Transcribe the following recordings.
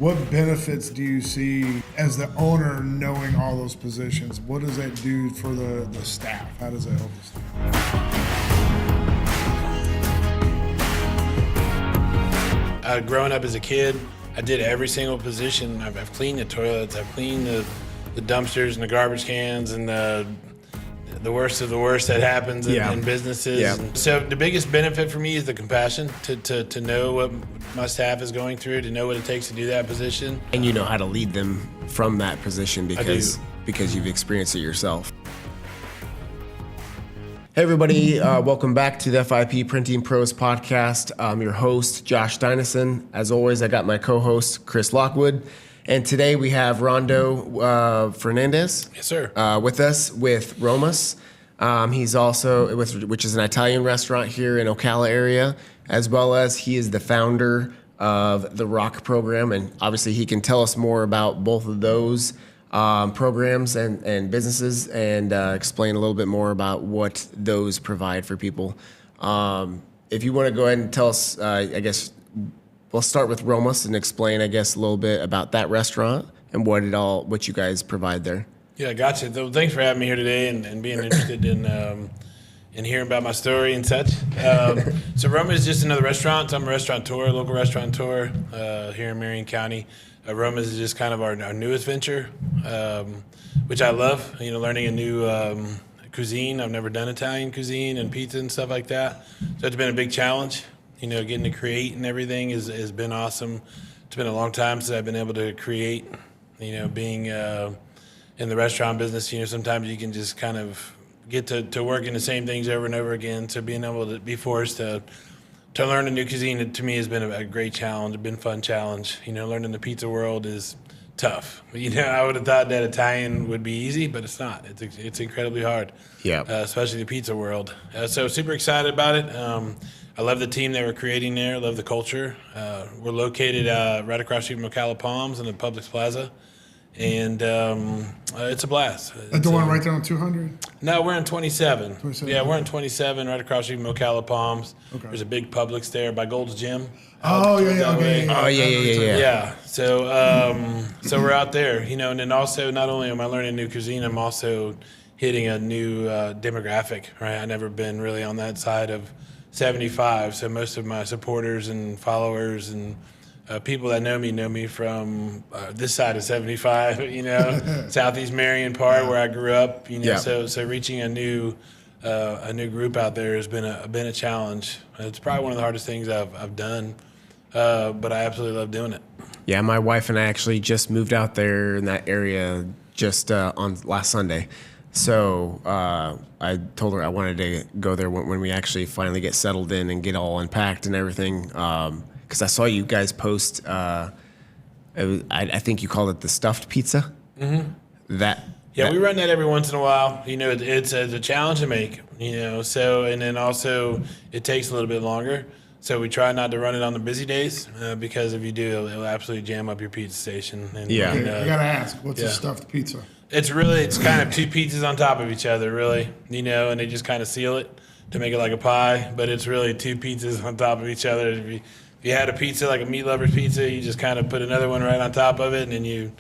What benefits do you see as the owner knowing all those positions? What does that do for the staff? How does that help the staff? Growing up as a kid, I did every single position. I've cleaned the toilets, I've cleaned the dumpsters and the garbage cans and the worst of the worst that happens in businesses. Yeah. So the biggest benefit for me is the compassion to know what my staff is going through, to know what it takes to do that position. And you know how to lead them from that position because you've experienced it yourself. Hey everybody, welcome back to the FIP Printing Pros podcast. I'm your host, Josh Dynison. As always, I got my co-host, Chris Lockwood. And today we have Rondo Hernandez. Yes, sir. With us with Romas. He's also which is an Italian restaurant here in Ocala area, as well as he is the founder of the Rock program, and obviously he can tell us more about both of those programs and businesses, and explain a little bit more about what those provide for people. If you want to go ahead and tell us, I guess. We'll start with Romas and explain, I guess, a little bit about that restaurant and what you guys provide there. Yeah, gotcha. So thanks for having me here today and being interested in hearing about my story and such. So Roma is just another restaurant. So I'm a restaurateur, local restaurateur here in Marion County. Roma's is just kind of our newest venture, which I love. You know, learning a new cuisine. I've never done Italian cuisine and pizza and stuff like that. So it's been a big challenge. You know, getting to create and everything has been awesome. It's been a long time since I've been able to create. You know, being in the restaurant business, you know, sometimes you can just kind of get to work in the same things over and over again. So being able to be forced to learn a new cuisine, to me, has been a great challenge, a been fun challenge. You know, learning the pizza world is tough. You know, I would have thought that Italian would be easy, but it's not. It's incredibly hard. Yeah. Especially the pizza world. So super excited about it. I love the team that we're creating there. I love the culture. We're located right across the street from Ocala Palms in the Publix Plaza. And it's a blast. At the one right there on 200? No, we're in 27. 27. Yeah, we're in 27 right across the street from Ocala Palms. Okay. There's a big Publix there by Gold's Gym. Oh, yeah. Yeah. So we're out there, you know, and then also not only am I learning new cuisine, I'm also hitting a new demographic, right? I've never been really on that side of 75, so most of my supporters and followers and people that know me from this side of 75, you know, Southeast Marion part where I grew up, you know. So reaching a new group out there has been a challenge. It's probably one of the hardest things I've done, but I absolutely love doing it. Yeah, my wife and I actually just moved out there in that area just on last Sunday. So I told her I wanted to go there when we actually finally get settled in and get all unpacked and everything. Because I saw you guys post, I think you called it the stuffed pizza. Mm-hmm. We run that every once in a while. You know, it's a challenge to make, you know. So, and then also it takes a little bit longer. So we try not to run it on the busy days because if you do, it'll absolutely jam up your pizza station. And, yeah. I got to ask, what's a stuffed pizza? It's kind of two pizzas on top of each other, really, you know, and they just kind of seal it to make it like a pie, but it's really two pizzas on top of each other. If you had a pizza like a meat lover's pizza, you just kind of put another one right on top of it, and then you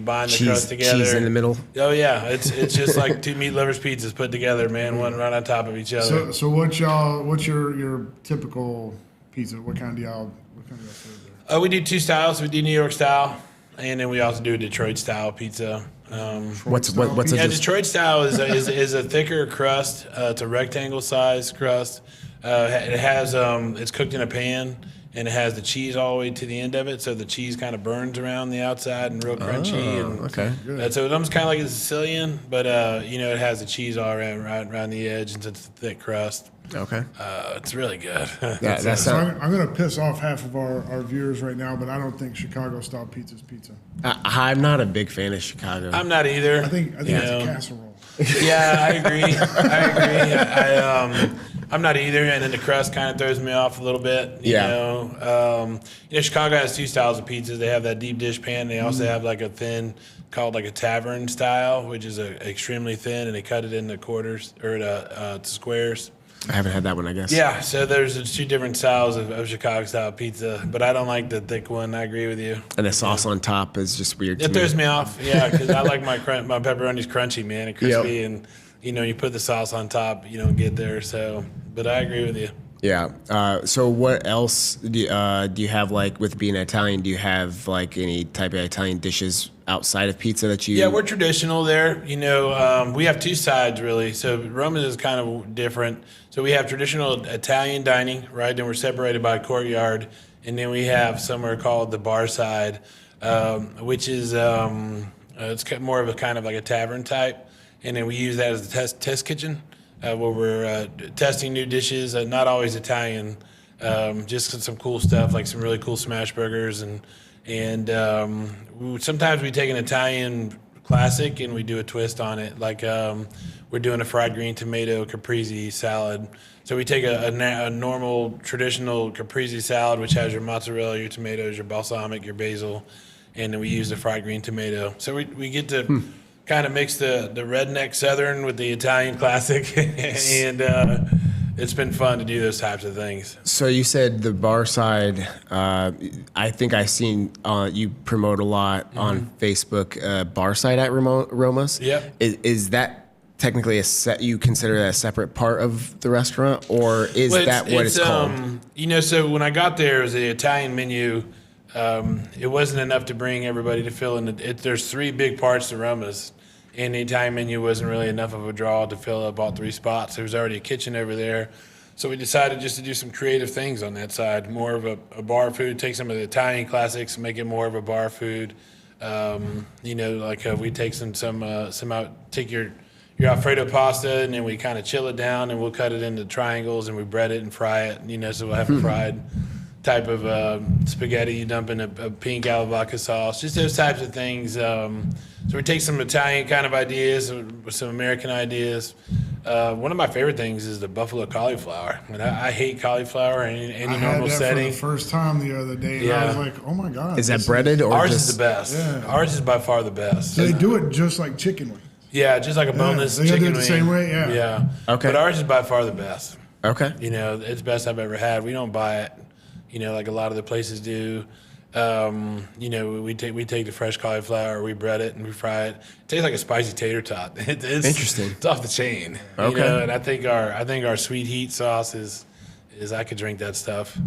bind the crust together. Cheese in the middle. Oh yeah, it's just like two meat lovers pizzas put together, man, one right on top of each other. So what's your typical pizza? What kind do y'all serve there? We do two styles. We do New York style, and then we also do a Detroit style pizza. Detroit style is a thicker crust. It's a rectangle size crust. It has it's cooked in a pan, and it has the cheese all the way to the end of it, so the cheese kind of burns around the outside and real crunchy. Okay. So it's almost kind of like a Sicilian, but you know, it has the cheese all around the edge, and it's a thick crust. Okay. It's really good. I'm going to piss off half of our viewers right now, but I don't think Chicago-style pizza is pizza. I'm not a big fan of Chicago. I'm not either. I think it's a casserole. Yeah, I agree. I'm not either, and then the crust kind of throws me off a little bit. You know, Chicago has two styles of pizzas. They have that deep dish pan. They also have like a thin, called like a tavern style, which is extremely thin, and they cut it into quarters or to squares. I haven't had that one, I guess. Yeah, so there's 2 different styles of Chicago-style pizza, but I don't like the thick one. I agree with you. And the sauce on top is just weird to It me. throws me off, yeah, because I like my pepperoni's crunchy, man, and crispy, and you put the sauce on top, you don't get there. So, but I agree with you. Yeah. So what else do you have, like, with being Italian? Do you have like any type of Italian dishes outside of pizza that you? Yeah, we're traditional there. We have 2 sides really. So Roma's is kind of different. So we have traditional Italian dining, right? Then we're separated by a courtyard, and then we have somewhere called the bar side, which is it's more of a kind of like a tavern type, and then we use that as the test kitchen. Where we're testing new dishes, not always Italian, just some cool stuff like some really cool smash burgers, and sometimes we take an Italian classic and we do a twist on it. Like we're doing a fried green tomato caprese salad. So we take a normal traditional caprese salad, which has your mozzarella, your tomatoes, your balsamic, your basil, and then we use the fried green tomato. So we get to kind of mix the redneck Southern with the Italian classic, and it's been fun to do those types of things. So you said the bar side. I think I've seen you promote a lot on Facebook. Bar side at Roma's. Yep. Is that technically you consider that a separate part of the restaurant, or is that what it's called? So when I got there, it was the Italian menu. It wasn't enough to bring everybody to fill in. There's 3 big parts to Roma's, and the Italian menu wasn't really enough of a draw to fill up all 3 spots. There was already a kitchen over there. So we decided just to do some creative things on that side, more of a bar food, take some of the Italian classics, make it more of a bar food. We take take your Alfredo pasta, and then we kind of chill it down, and we'll cut it into triangles, and we bread it and fry it, so we'll have a fried type of spaghetti you dump in a pink alla vodka sauce, just those types of things. So we take some Italian kind of ideas with some American ideas. One of my favorite things is the buffalo cauliflower. I mean, I hate cauliflower in any normal setting. I had that for the first time the other day, and I was like, oh my God. Is that breaded or ours just? is the best. Yeah. Ours is by far the best. So they do it just like chicken wings. Yeah, just like a boneless they chicken do it wing. the same way, yeah. Yeah. Okay. But ours is by far the best. Okay. It's the best I've ever had. We don't buy it, like a lot of the places do. We take the fresh cauliflower, we bread it, and we fry it. It tastes like a spicy tater tot. It's Interesting. It's off the chain. Okay. And I think our sweet heat sauce is I could drink that stuff.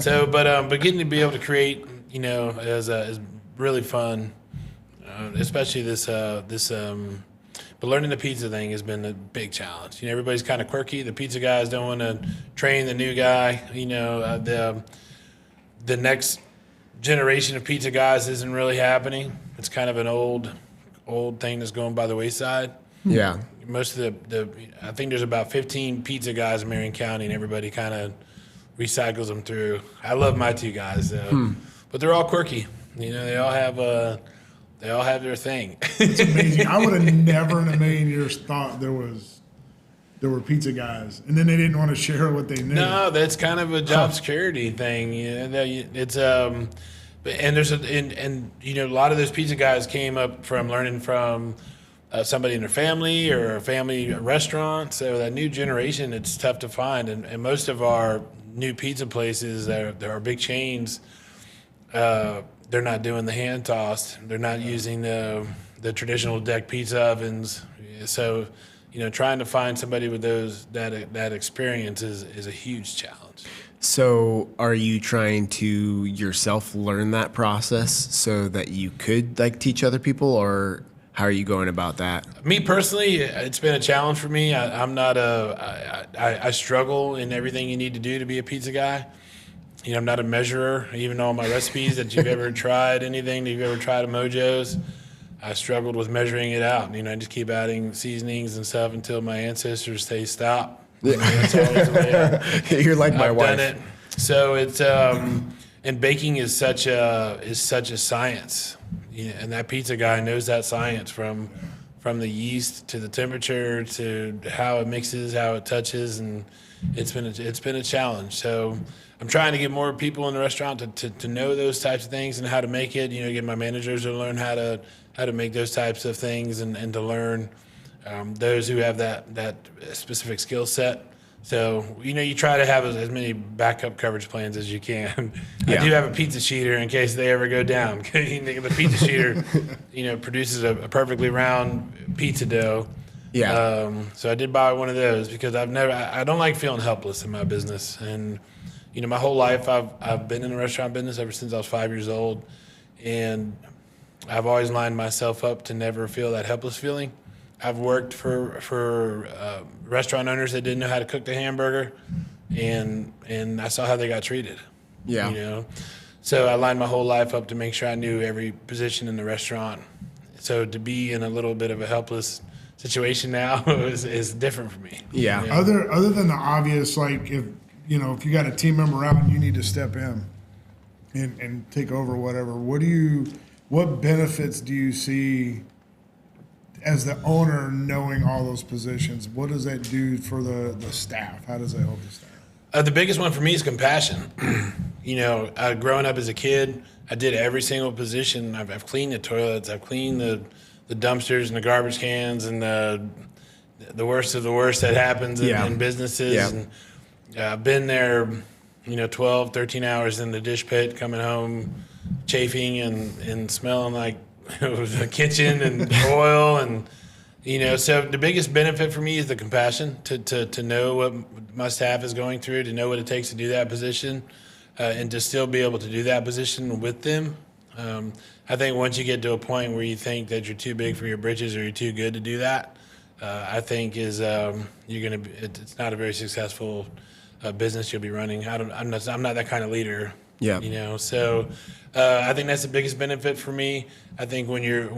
So, but getting to be able to create, is really fun. Especially but learning the pizza thing has been a big challenge. Everybody's kind of quirky. The pizza guys don't want to train the new guy. The next generation of pizza guys isn't really happening. It's kind of an old thing that's going by the wayside. Yeah. Most of I think there's about 15 pizza guys in Marion County, and everybody kind of recycles them through. I love my 2 guys, though. But they're all quirky. They all have their thing. It's amazing. I would have never in a million years thought there were pizza guys, and then they didn't want to share what they knew. No, that's kind of a job security thing. It's and there's a lot of those pizza guys came up from learning from somebody in their family or a family restaurant. So that new generation, it's tough to find, and most of our new pizza places, there are big chains. They're not doing the hand tossed. They're not using the traditional deck pizza ovens. So, trying to find somebody with that experience is a huge challenge. So, are you trying to yourself learn that process so that you could teach other people, or how are you going about that? Me personally, it's been a challenge for me. I struggle in everything you need to do to be a pizza guy. I'm not a measurer. Even all my recipes that you've ever tried, anything that you've ever tried at Mojo's, I struggled with measuring it out. I just keep adding seasonings and stuff until my ancestors say stop. That's always the way You're like my I've wife. done it. So it's and baking is such a science. And that pizza guy knows that science from the yeast to the temperature to how it mixes, how it touches, and it's been a challenge. So I'm trying to get more people in the restaurant to know those types of things and how to make it. Get my managers to learn how to make those types of things and to learn those who have that specific skill set. So, you try to have as many backup coverage plans as you can. Yeah. I do have a pizza sheeter in case they ever go down. The pizza sheeter, produces a perfectly round pizza dough. Yeah. So I did buy one of those because I don't like feeling helpless in my business. And, my whole life I've been in the restaurant business ever since I was 5 years old. And I've always lined myself up to never feel that helpless feeling. I've worked for restaurant owners that didn't know how to cook the hamburger, and I saw how they got treated. Yeah. So I lined my whole life up to make sure I knew every position in the restaurant. So to be in a little bit of a helpless situation now is different for me. Yeah. Other than the obvious, like if you got a team member out and you need to step in and take over whatever, what benefits do you see as the owner knowing all those positions? What does that do for the staff? How does that help the staff? The biggest one for me is compassion. Growing up as a kid, I did every single position. I've cleaned the toilets, I've cleaned the dumpsters and the garbage cans and the worst of the worst that happens in businesses. Yeah. And I've been there, 12, 13 hours in the dish pit, coming home chafing and smelling like the kitchen and oil and so the biggest benefit for me is the compassion to know what my staff is going through, to know what it takes to do that position, and to still be able to do that position with them. I think once you get to a point where you think that you're too big for your britches or you're too good to do that, I think it's not a very successful business you'll be running. I'm not that kind of leader. Yeah. So I think that's the biggest benefit for me. I think when you're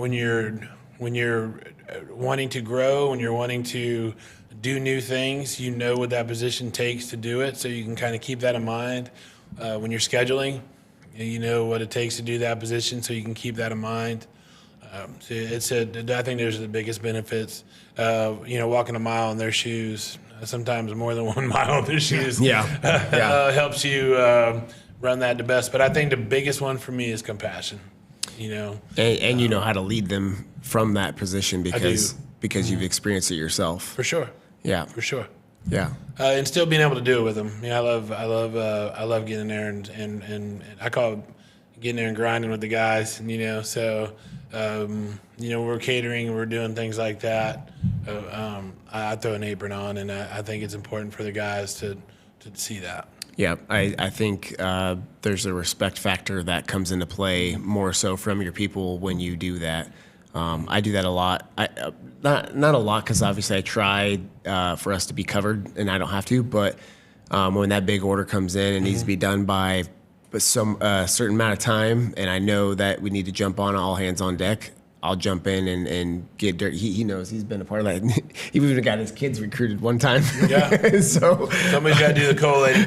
wanting to grow, when you're wanting to do new things, what that position takes to do it. So you can kind of keep that in mind. When you're scheduling, you know what it takes to do that position, so you can keep that in mind. I think those are the biggest benefits. Walking a mile in their shoes, sometimes more than 1 mile in their shoes. Helps you run that the best. But I think the biggest one for me is compassion. And you know how to lead them from that position because you've experienced it yourself. For sure. Yeah. For sure. Yeah. And still being able to do it with them. I love getting in there and I call it getting there and grinding with the guys. So we're catering, we're doing things like that. I throw an apron on, and I think it's important for the guys to see that. Yeah, I think there's a respect factor that comes into play more so from your people when you do that. I do that a lot. Not a lot because obviously I try for us to be covered and I don't have to. But when that big order comes in and needs to be done by some certain amount of time, and I know that we need to jump on all hands on deck, I'll jump in and get dirty. He knows, he's been a part of that. He even got his kids recruited one time. Yeah. So somebody's got to do the collating.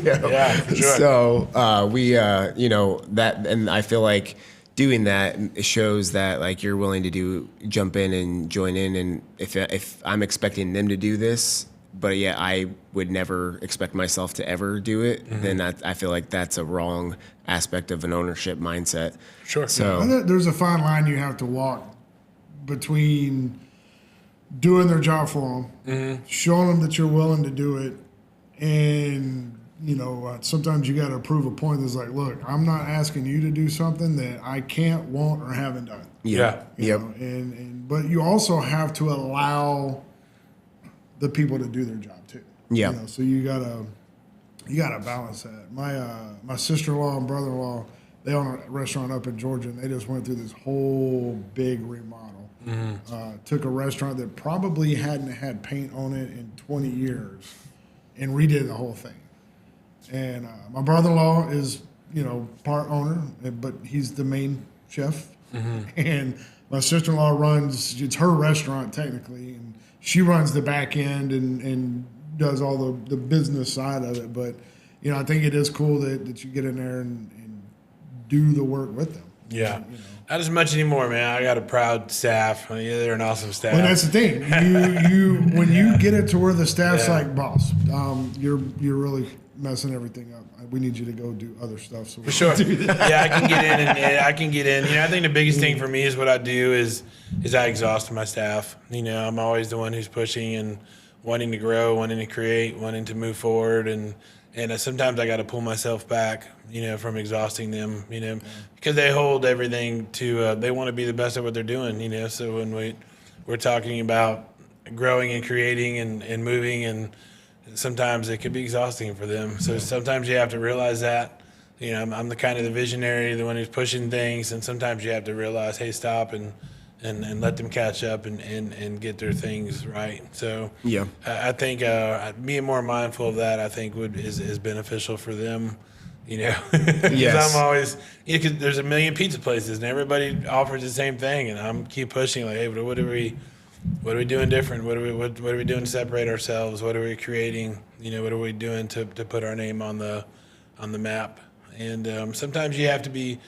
Yeah, for sure. So we, that, and I feel like doing that shows that like you're willing to jump in and join in. And if I'm expecting them to do this, but yeah, I would never expect myself to ever do it, then I feel like that's a wrong aspect of an ownership mindset. Sure. So there's a fine line you have to walk between doing their job for them, showing them that you're willing to do it, and sometimes you got to prove a point that's like, look, I'm not asking you to do something that I can't, won't, or haven't done. Yeah. But you also have to allow the people to do their job too. Yeah. So you gotta balance that. My sister-in-law and brother-in-law, they own a restaurant up in Georgia, and they just went through this whole big remodel. Took a restaurant that probably hadn't had paint on it in 20 years and redid the whole thing. And my brother-in-law is, part owner, but he's the main chef. And my sister-in-law it's her restaurant technically, and she runs the back end and does all the business side of it. But, I think it is cool that you get in there and do the work with them. Yeah. Not as much anymore, man. I got a proud staff. They're an awesome staff. Well, that's the thing. You when you get it to where the staff's like, boss, you're really messing everything up. We need you to go do other stuff. So for sure. Yeah, I can get in. I think the biggest thing for me is what I do is I exhaust my staff. I'm always the one who's pushing and wanting to grow, wanting to create, wanting to move forward, and sometimes I got to pull myself back, from exhausting them, because they hold everything to. They want to be the best at what they're doing, So when we're talking about growing and creating and moving, and sometimes it can be exhausting for them. So sometimes you have to realize that. I'm the kind of the visionary, the one who's pushing things, and sometimes you have to realize, hey, stop and let them catch up and get their things right. So Yeah. I think being more mindful of that, I think is beneficial for them. Yes. I'm always, because there's a million pizza places and everybody offers the same thing, and I'm keep pushing like, hey, what are we doing different? What are we doing to separate ourselves? What are we creating? What are we doing to put our name on the map? And sometimes you have to be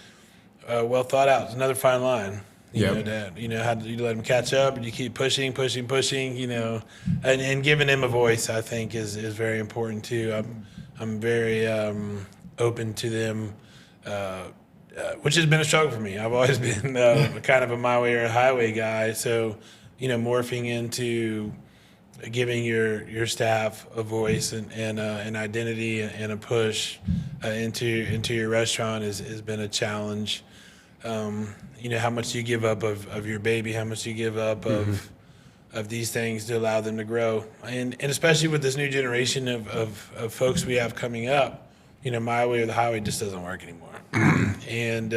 well thought out. It's another fine line. How do you let them catch up, and you keep pushing, and giving them a voice, I think is very important too. I'm very open to them, which has been a struggle for me. I've always been kind of a my way or a highway guy. So, morphing into giving your staff a voice and an identity and a push into your restaurant has been a challenge. How much you give up of your baby, how much you give up of these things to allow them to grow. And especially with this new generation of folks we have coming up, my way or the highway just doesn't work anymore. And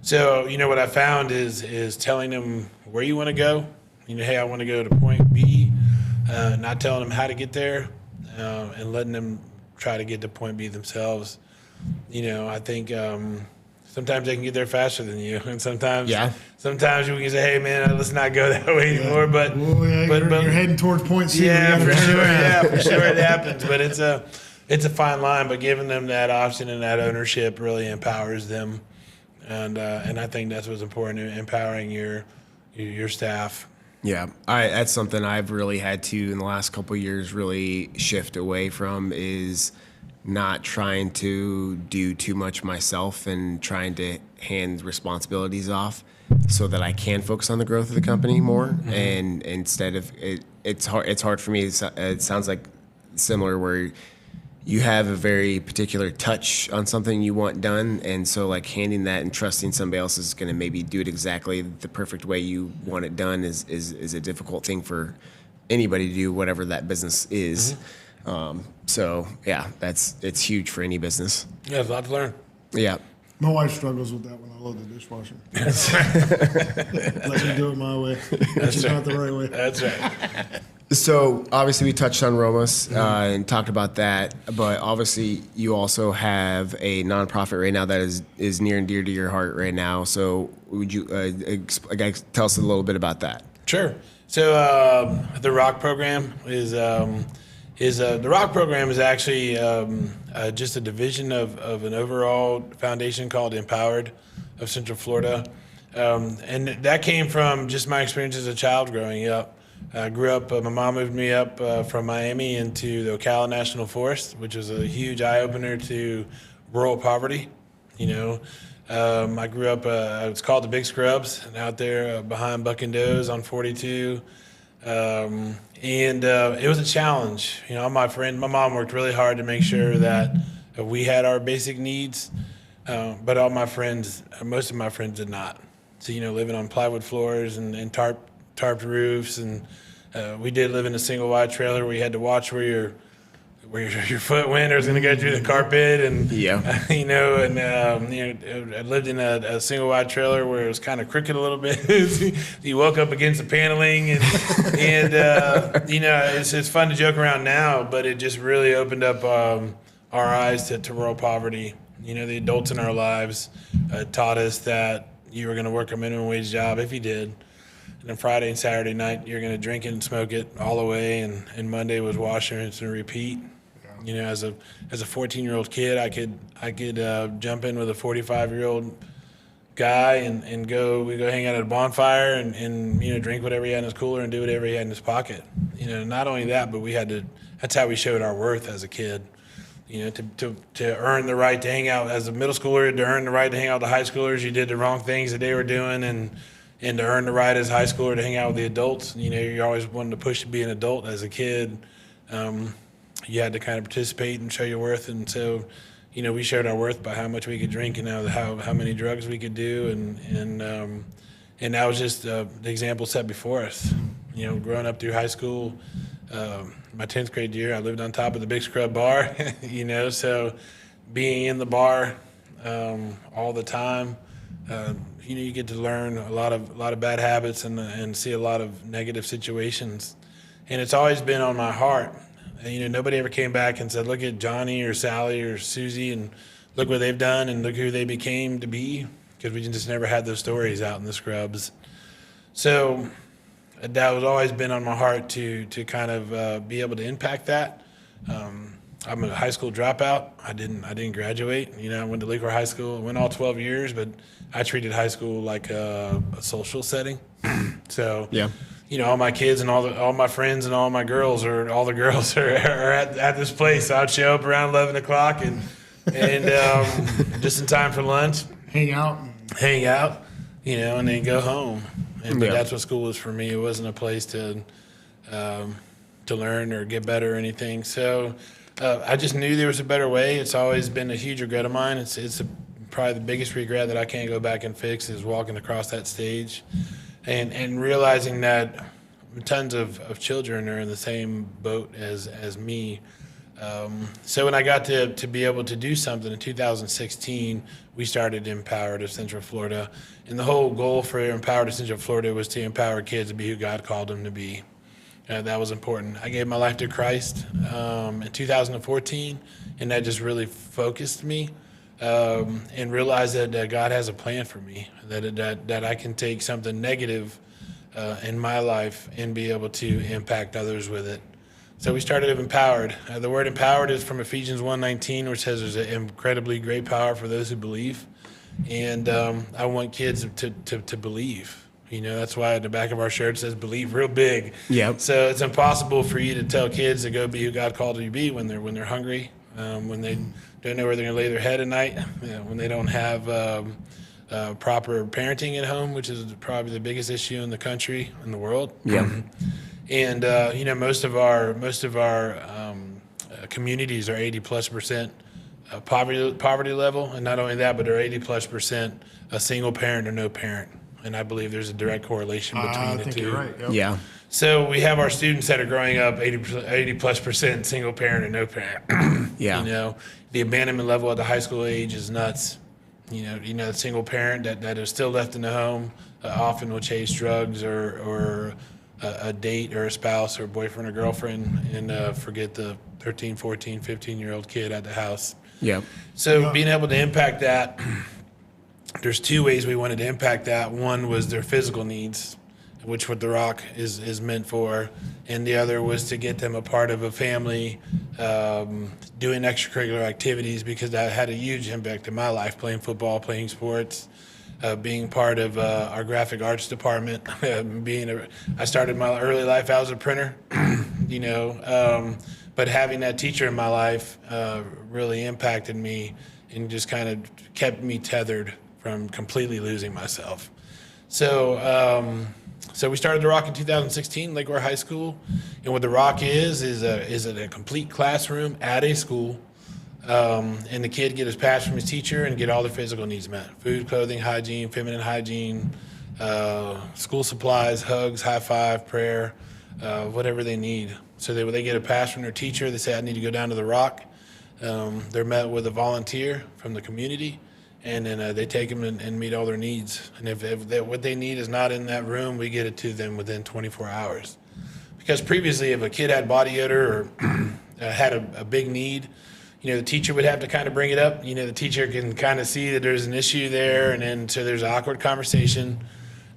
so, what I found is telling them where you want to go. Hey, I want to go to point B, not telling them how to get there, and letting them try to get to point B themselves. I think sometimes they can get there faster than you, and sometimes you can say, "Hey, man, let's not go that way anymore." But you're heading towards point C. Yeah, for sure it happens. But it's a fine line. But giving them that option and that ownership really empowers them, and I think that's what's important: empowering your staff. Yeah, that's something I've really had to in the last couple of years really shift away from, is not trying to do too much myself and trying to hand responsibilities off so that I can focus on the growth of the company more. Mm-hmm. And instead of it's hard for me. It sounds like similar where you have a very particular touch on something you want done, and so like handing that and trusting somebody else is going to maybe do it exactly the perfect way you want it done is a difficult thing for anybody to do, whatever that business is. Mm-hmm. So yeah, it's huge for any business. Yeah, there's a lot to learn. Yeah. My wife struggles with that when I load the dishwasher. Let me do it my way, which is not the right way. That's right. So obviously we touched on Romas and talked about that, but obviously you also have a nonprofit right now that is near and dear to your heart right now. So would you tell us a little bit about that? Sure. So the ROCK program is the ROCK program is actually just a division of an overall foundation called Empowered of Central Florida, and that came from just my experience as a child growing up. I grew up, my mom moved me up from Miami into the Ocala National Forest, which was a huge eye-opener to rural poverty. I grew up, it's called the Big Scrubs, out there behind Buck and Doe's on 42. And it was a challenge. My mom worked really hard to make sure that we had our basic needs, but most of my friends did not. So, living on plywood floors and tarped roofs, and we did live in a single wide trailer where you had to watch where your foot went or was going to go through the carpet, and I lived in a single wide trailer where it was kind of crooked a little bit. You woke up against the paneling, and it's fun to joke around now, but it just really opened up our eyes to rural poverty. The adults in our lives taught us that you were going to work a minimum wage job if you did. And then Friday and Saturday night, you're going to drink it and smoke it all the way. And Monday was wash, rinse, and repeat. Yeah. As a 14-year-old kid, I could jump in with a 45-year-old guy and go hang out at a bonfire and drink whatever he had in his cooler and do whatever he had in his pocket. Not only that, but that's how we showed our worth as a kid. To earn the right to hang out as a middle schooler, to earn the right to hang out with the high schoolers, you did the wrong things that they were doing, and and to earn the right as a high schooler to hang out with the adults. You know, you're always wanting to push to be an adult as a kid. You had to kind of participate and show your worth, and so, you know, we showed our worth by how much we could drink and how many drugs we could do, and that was just the example set before us. You know, growing up through high school, my 10th grade year, I lived on top of the Big Scrub bar, you know, so being in the bar all the time, you know, you get to learn a lot of bad habits and see a lot of negative situations. And it's always been on my heart. And, you know, nobody ever came back and said, look at Johnny or Sally or Susie and look what they've done and look who they became to be, because we just never had those stories out in the scrubs. So that was always been on my heart to kind of be able to impact that. I'm a high school dropout. I didn't graduate. You know, I went to Lakeward High School. I went all 12 years, but I treated high school like a social setting. So, Yeah. you know, all my kids and all my friends and all the girls are at this place. So I'd show up around 11 o'clock and just in time for lunch. Hang out. You know, and then go home. And Yeah. that's what school was for me. It wasn't a place to learn or get better or anything. So I just knew there was a better way. It's always been a huge regret of mine. It's probably the biggest regret that I can't go back and fix is walking across that stage and realizing that tons of children are in the same boat as me. So when I got to be able to do something in 2016, we started Empowered of Central Florida. And the whole goal for Empowered of Central Florida was to empower kids to be who God called them to be. That was important. I gave my life to Christ in 2014, and that just really focused me and realized that God has a plan for me, that I can take something negative in my life and be able to impact others with it. So we started Empowered. The word empowered is from Ephesians 1:19, which says there's an incredibly great power for those who believe. And I want kids to believe. You know, that's why at the back of our shirt it says believe real big. Yep. So it's impossible for you to tell kids to go be who God called you to be when they're hungry, when they don't know where they're going to lay their head at night, you know, when they don't have proper parenting at home, which is probably the biggest issue in the country, in the world. Yeah. And you know, most of our communities are 80+% poverty level, and not only that, but they're 80+% a single parent or no parent. And I believe there's a direct correlation between I the think two. you're right. Yep. Yeah. So we have our students that are growing up 80+% single parent or no parent. Yeah. You know, the abandonment level at the high school age is nuts. You know, the single parent that is still left in the home often will chase drugs or a date or a spouse or a boyfriend or girlfriend and forget the 13, 14, 15-year-old kid at the house. Yeah. So being able to impact that, there's two ways we wanted to impact that. One was their physical needs, which what the Rock is meant for, and the other was to get them a part of a family, doing extracurricular activities, because that had a huge impact in my life, playing football, playing sports, being part of our graphic arts department. I started my early life out as a printer, you know, but having that teacher in my life really impacted me and just kind of kept me tethered from completely losing myself. So we started The Rock in 2016, Lakeward High School, and what The Rock is a complete classroom at a school, and the kid get his pass from his teacher and get all their physical needs met: food, clothing, hygiene, feminine hygiene, school supplies, hugs, high five, prayer, whatever they need. So they get a pass from their teacher. They say, I need to go down to The Rock. They're met with a volunteer from the community, and then they take them and meet all their needs. And if what they need is not in that room, we get it to them within 24 hours. Because previously, if a kid had body odor or had a big need, you know, the teacher would have to kind of bring it up. You know, the teacher can kind of see that there's an issue there, and then so there's an awkward conversation.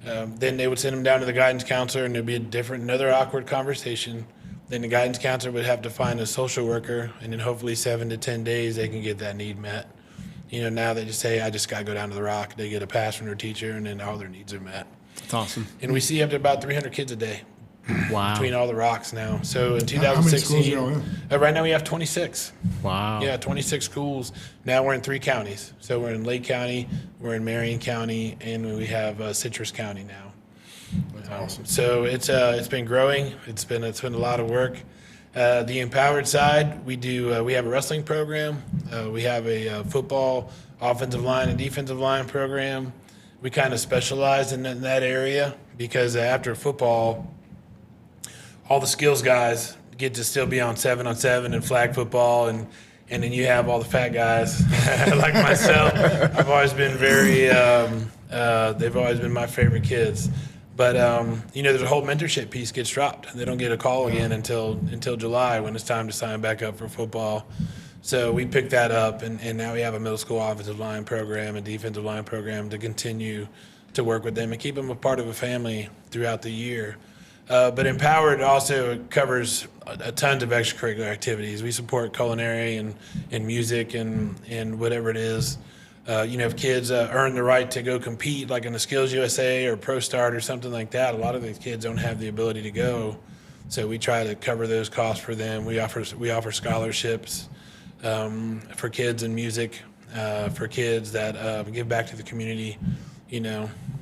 Then they would send them down to the guidance counselor, and there'd be another awkward conversation. Then the guidance counselor would have to find a social worker, and then hopefully 7 to 10 days they can get that need met. You know, now they just say, I just got to go down to The Rock. They get a pass from their teacher, and then all their needs are met. That's awesome. And we see up to about 300 kids a day Wow. between all the Rocks now. So in How many schools 2016, are y'all in? right now we have 26. Wow. Yeah, 26 schools. Now we're in 3 counties. So we're in Lake County, we're in Marion County, and we have Citrus County now. That's awesome. So it's been growing. It's been a lot of work. The empowered side, we have a wrestling program. We have a football offensive line and defensive line program. We kind of specialize in that area because after football, all the skills guys get to still be on 7-on-7 and flag football, and then you have all the fat guys like myself. I've always been they've always been my favorite kids. But there's a whole mentorship piece gets dropped. They don't get a call again until July when it's time to sign back up for football. So we picked that up, and now we have a middle school offensive line program and defensive line program to continue to work with them and keep them a part of a family throughout the year. But Empowered also covers a tons of extracurricular activities. We support culinary and music and whatever it is. If kids earn the right to go compete, like in the Skills USA or Pro Start or something like that, a lot of these kids don't have the ability to go. So we try to cover those costs for them. We offer scholarships for kids in music, for kids that give back to the community.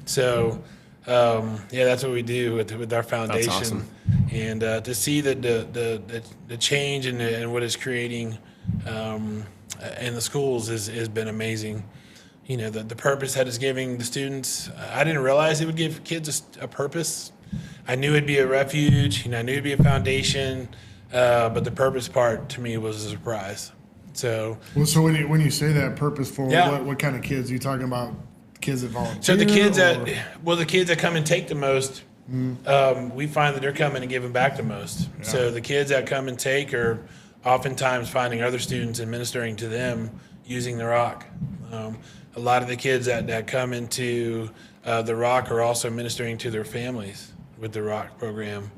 So that's what we do with our foundation. That's awesome. And to see the change and what it's creating in the schools has been amazing. The purpose that it's giving the students, I didn't realize it would give kids a purpose. I knew it'd be a refuge, I knew it'd be a foundation, but the purpose part to me was a surprise. So when you say that purposeful, Yeah. what kind of kids are you talking about? Kids that volunteer? So the kids that come and take the most, we find that they're coming and giving back the most. Yeah. So the kids that come and take are oftentimes finding other students and ministering to them using the Rock. A lot of the kids that come into the Rock are also ministering to their families with the Rock program.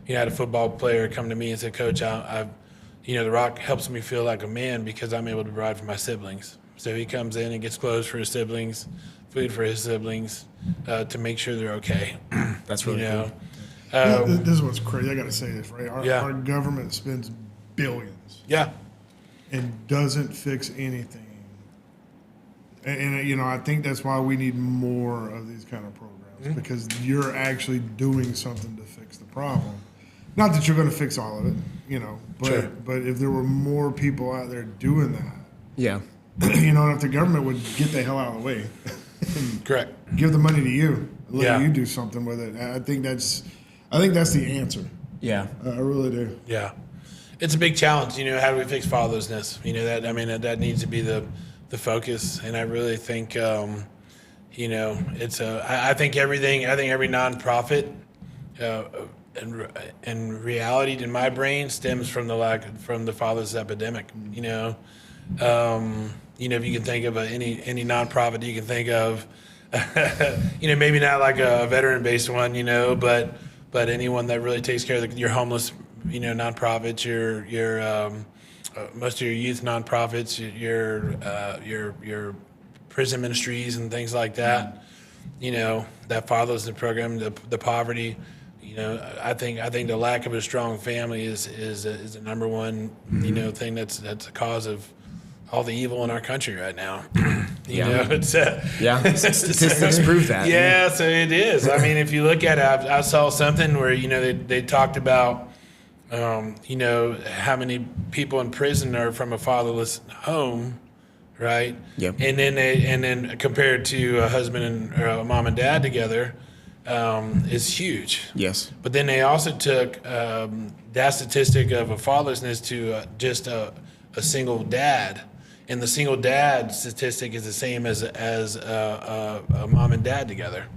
I had a football player come to me and said, "Coach, the Rock helps me feel like a man because I'm able to provide for my siblings." So he comes in and gets clothes for his siblings, food for his siblings, to make sure they're okay. That's really cool. This is what's crazy. I got to say this, right? Our government spends billions. Yeah. And doesn't fix anything. And I think that's why we need more of these kind of programs, because you're actually doing something to fix the problem. Not that you're going to fix all of it, but Sure. but if there were more people out there doing that, Yeah. and if the government would get the hell out of the way, Correct. give the money to you, let Yeah. you do something with it. I think that's the answer. Yeah. I really do. Yeah. It's a big challenge, how do we fix fatherlessness? That needs to be the focus. And I really think, I think every nonprofit, in reality, in my brain, stems from the fatherless epidemic. If you can think of any nonprofit you can think of, maybe not like a veteran-based one, but anyone that really takes care of your homeless, nonprofits, your most of your youth nonprofits, your prison ministries and things like that. That fatherlessness program, the poverty. I think the lack of a strong family is the number one thing that's a cause of all the evil in our country right now. Statistics prove that. Yeah, so it is. If you look at it, I saw something where they talked about how many people in prison are from a fatherless home, right? Yep. And then compared to a husband and a mom and dad together, is huge. Yes. But then they also took that statistic of a fatherlessness to just a single dad, and the single dad statistic is the same as a mom and dad together.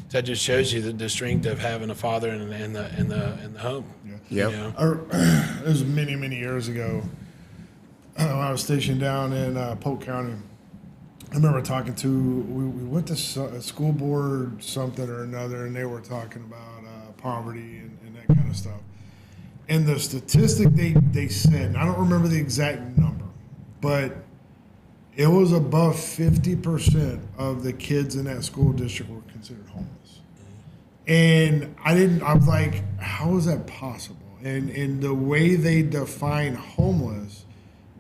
So that just shows you the strength of having a father in the home. Yep. It was many, many years ago. I was stationed down in Polk County. I remember talking to, we went to a school board something or another, and they were talking about poverty and that kind of stuff. And the statistic they said, I don't remember the exact number, but it was above 50% of the kids in that school district were considered homeless. And I was like, how is that possible? And the way they define homeless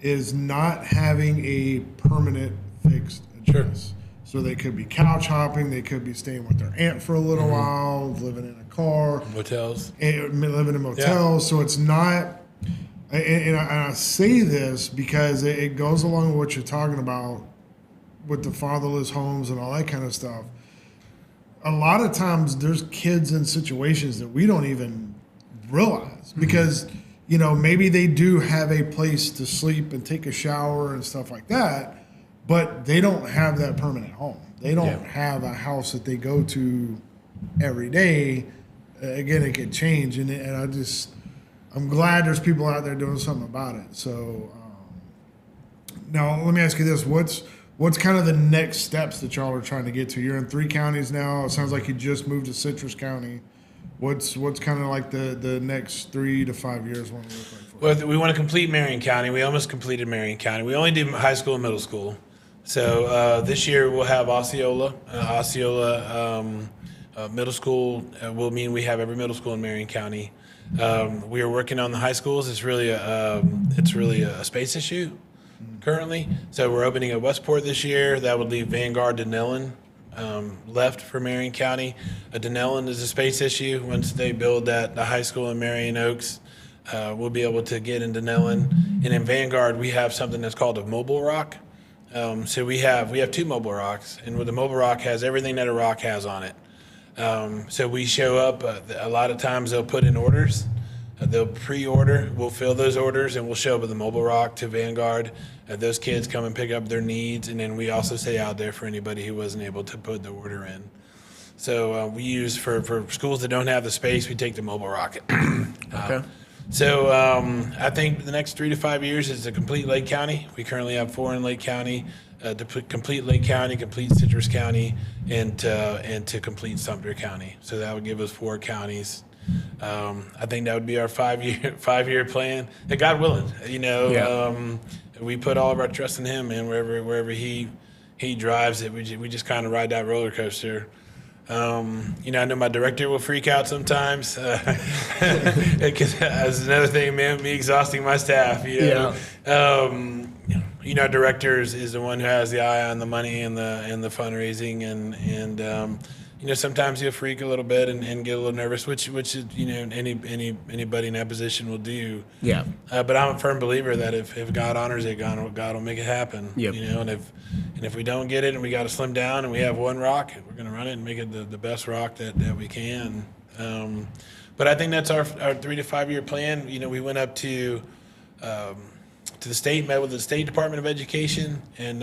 is not having a permanent fixed address. So they could be couch hopping, they could be staying with their aunt for a little while, living in a car, Motels. living in motels. So it's not. And I say this because it goes along with what you're talking about with the fatherless homes and all that kind of stuff. A lot of times there's kids in situations that we don't even realize because, maybe they do have a place to sleep and take a shower and stuff like that, but they don't have that permanent home. They don't have a house that they go to every day. Again, it could change. And I'm glad there's people out there doing something about it. So now let me ask you this. What's kind of the next steps that y'all are trying to get to? You're in 3 counties now. It sounds like you just moved to Citrus County. What's kind of like the next 3 to 5 years want to look like for you? Well, we want to complete Marion County. We almost completed Marion County. We only did high school and middle school. So this year we'll have Osceola. Middle school will mean we have every middle school in Marion County. We are working on the high schools. It's really a space issue currently. So we're opening at Westport this year. That would leave Vanguard, Denellen left for Marion County. Denellen is a space issue. Once they build the high school in Marion Oaks, we'll be able to get into Denellen. And in Vanguard, we have something that's called a mobile rock. So we have 2 mobile rocks, and the mobile rock has everything that a rock has on it. So we show up, a lot of times they'll put in orders, they'll pre-order, we'll fill those orders, and we'll show up with a mobile rock to Vanguard. Those kids come and pick up their needs, and then we also stay out there for anybody who wasn't able to put the order in. So we use, for schools that don't have the space, we take the mobile rocket. Okay. So I think the next 3 to 5 years is to complete Lake County. We currently have 4 in Lake County. To complete Lake County, complete Citrus County, and to complete Sumter County. So that would give us 4 counties. I think that would be our 5-year plan. And God willing, we put all of our trust in Him, and wherever He drives it, we just kind of ride that roller coaster. I know my director will freak out sometimes. That's another thing, man, me exhausting my staff. Our director is the one who has the eye on the money and the fundraising, and sometimes he'll freak a little bit and get a little nervous, which is anybody in that position will do. Yeah. But I'm a firm believer that if God honors it, God will make it happen. Yep. And if we don't get it and we got to slim down and we have 1 rock, we're going to run it and make it the best rock that we can. But I think that's our 3 to 5 year plan. We went up to the state, met with the State Department of Education, and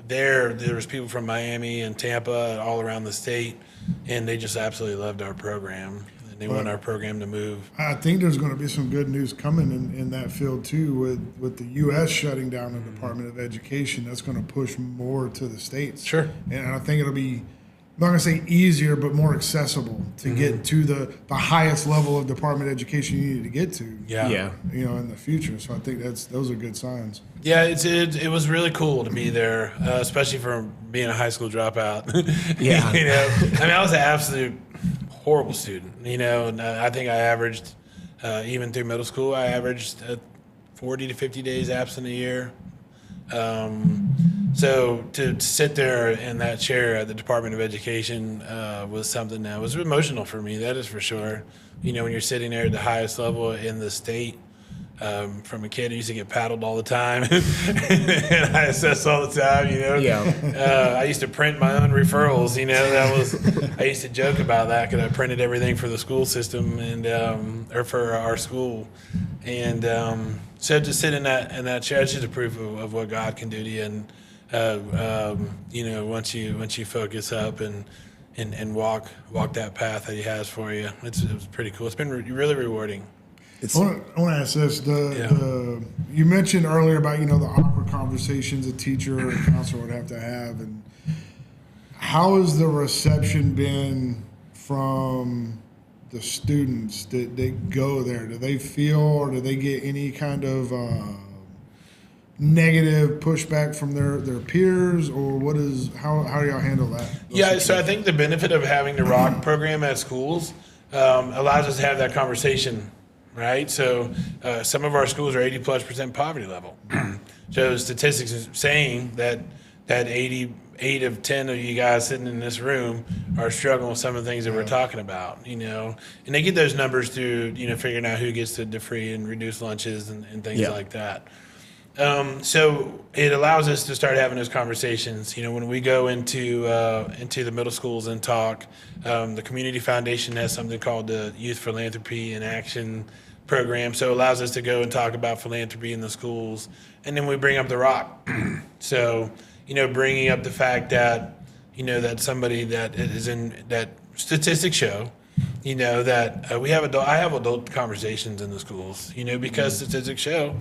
there was people from Miami and Tampa, all around the state, and they just absolutely loved our program. And they want our program to move. I think there's going to be some good news coming in that field too, with the U.S. shutting down the Department of Education. That's going to push more to the states. Sure. And I think it'll be, I'm not going to say easier, but more accessible to get to the highest level of Department of Education you need to get to. Yeah. In the future. So I think those are good signs. Yeah, it was really cool to be there, especially for being a high school dropout. Yeah. I was an absolute horrible student. And I think I averaged, even through middle school, I averaged 40 to 50 days absent a year. So to sit there in that chair at the Department of Education was something that was emotional for me, that is for sure. When you're sitting there at the highest level in the state, from a kid, I used to get paddled all the time and I assessed all the time, I used to print my own referrals, I used to joke about that because I printed everything for the school system and or for our school. And so to sit in that chair, it's just a proof of what God can do to you. And once you focus up and walk that path that He has for you, it's pretty cool. It's been really rewarding. I want to ask this. You mentioned earlier about the awkward conversations a teacher or a counselor would have to have, and how has the reception been from the students that go there? Do they feel, or do they get any kind of negative pushback from their peers, or how do y'all handle that? Yeah, so I think the benefit of having the ROC program at schools allows us to have that conversation, right? So some of our schools are 80+% poverty level. So statistics is saying that 80 8 of 10 of you guys sitting in this room are struggling with some of the things that we're talking about, and they get those numbers through, figuring out who gets the free and reduced lunches and things like that. So it allows us to start having those conversations. When we go into the middle schools and talk, the Community Foundation has something called the Youth Philanthropy in Action program. So it allows us to go and talk about philanthropy in the schools. And then we bring up the rock. So, bringing up the fact that, that somebody that is in that statistics show, that I have adult conversations in the schools, because statistics show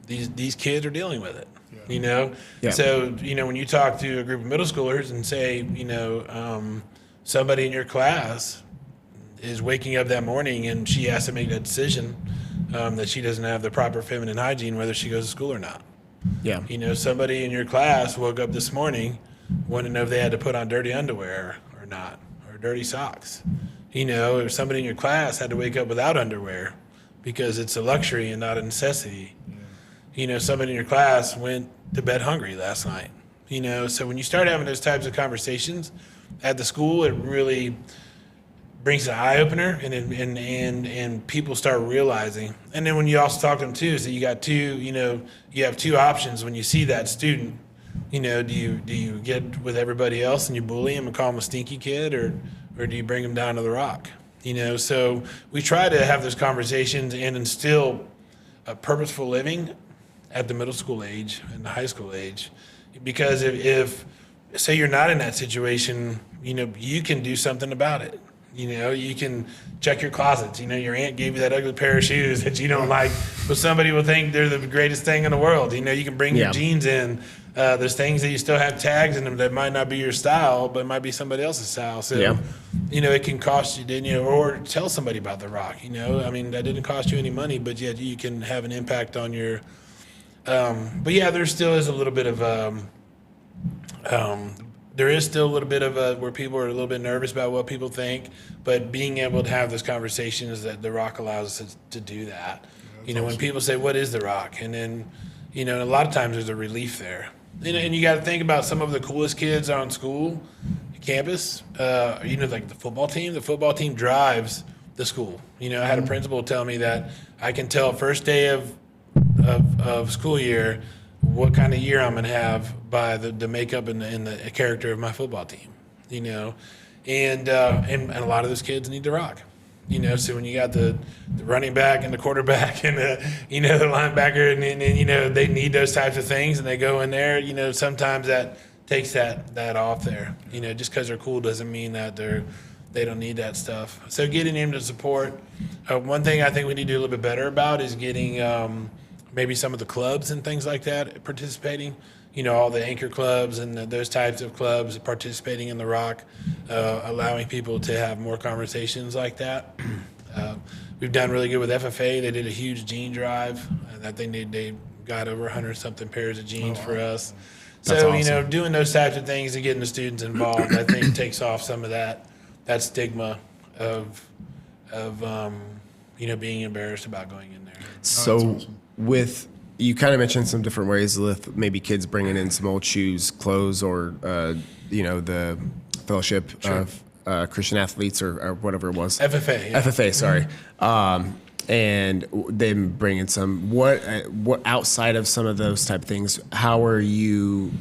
these kids are dealing with it, Yeah. So, when you talk to a group of middle schoolers and say, somebody in your class is waking up that morning and she has to make that decision that she doesn't have the proper feminine hygiene, whether she goes to school or not. Yeah. Somebody in your class woke up this morning, wanted to know if they had to put on dirty underwear or not, or dirty socks. Or somebody in your class had to wake up without underwear because it's a luxury and not a necessity. Somebody in your class went to bed hungry last night. So when you start having those types of conversations at the school, it really brings an eye opener, and people start realizing. And then when you also talk to them too, so you got you have two options when you see that student. Do you get with everybody else and you bully him and call him a stinky kid, or do you bring him down to the rock? So we try to have those conversations and instill a purposeful living at the middle school age and the high school age, because if say you're not in that situation, you can do something about it. You can check your closets. Your aunt gave you that ugly pair of shoes that you don't like, but somebody will think they're the greatest thing in the world. You can bring your jeans in. There's things that you still have tags in them that might not be your style, but might be somebody else's style. So, it can cost you, or tell somebody about the rock. That didn't cost you any money, but yet you can have an impact on your. But yeah, there still is a little bit of where people are a little bit nervous about what people think, but being able to have those conversations, that the rock allows us to do that. When people say, what is the rock? And then, a lot of times there's a relief there. And you got to think about some of the coolest kids on school campus, like the football team. The football team drives the school. I had a principal tell me that I can tell first day of school year what kind of year I'm going to have by the makeup and the character of my football team, and a lot of those kids need to rock, so when you got the running back and the quarterback and the linebacker and they need those types of things, and they go in there, sometimes that takes that off there, just because they're cool doesn't mean that they don't need that stuff. So getting them to support. One thing I think we need to do a little bit better about is getting maybe some of the clubs and things like that participating, all the anchor clubs and those types of clubs participating in the rock, allowing people to have more conversations like that. We've done really good with FFA. They did a huge jean drive. I think they got over 100-something pairs of jeans for us. That's so, awesome. Doing those types of things and getting the students involved, I think takes off some of that stigma of being embarrassed about going in there. So awesome. with, you kind of mentioned some different ways with maybe kids bringing in some old shoes, clothes, or, the Fellowship of Christian Athletes or whatever it was. FFA, yeah. FFA, sorry. And them bringing some, what outside of some of those type of things, how are you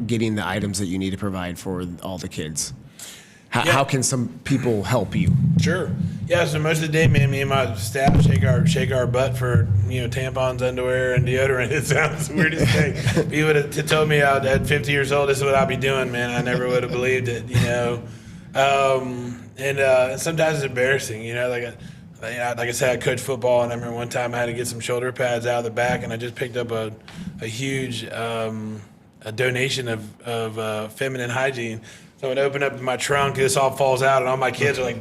getting the items that you need to provide for all the kids? How can some people help you? Sure. Yeah, so most of the day, man, me and my staff shake our butt for, tampons, underwear, and deodorant. It sounds the weirdest thing. If you would have told me at 50 years old, this is what I'd be doing, man, I never would have believed it, And sometimes it's embarrassing, like I said, I coached football, and I remember one time I had to get some shoulder pads out of the back, and I just picked up a huge a donation of feminine hygiene. So I'd open up my trunk, this all falls out, and all my kids are like,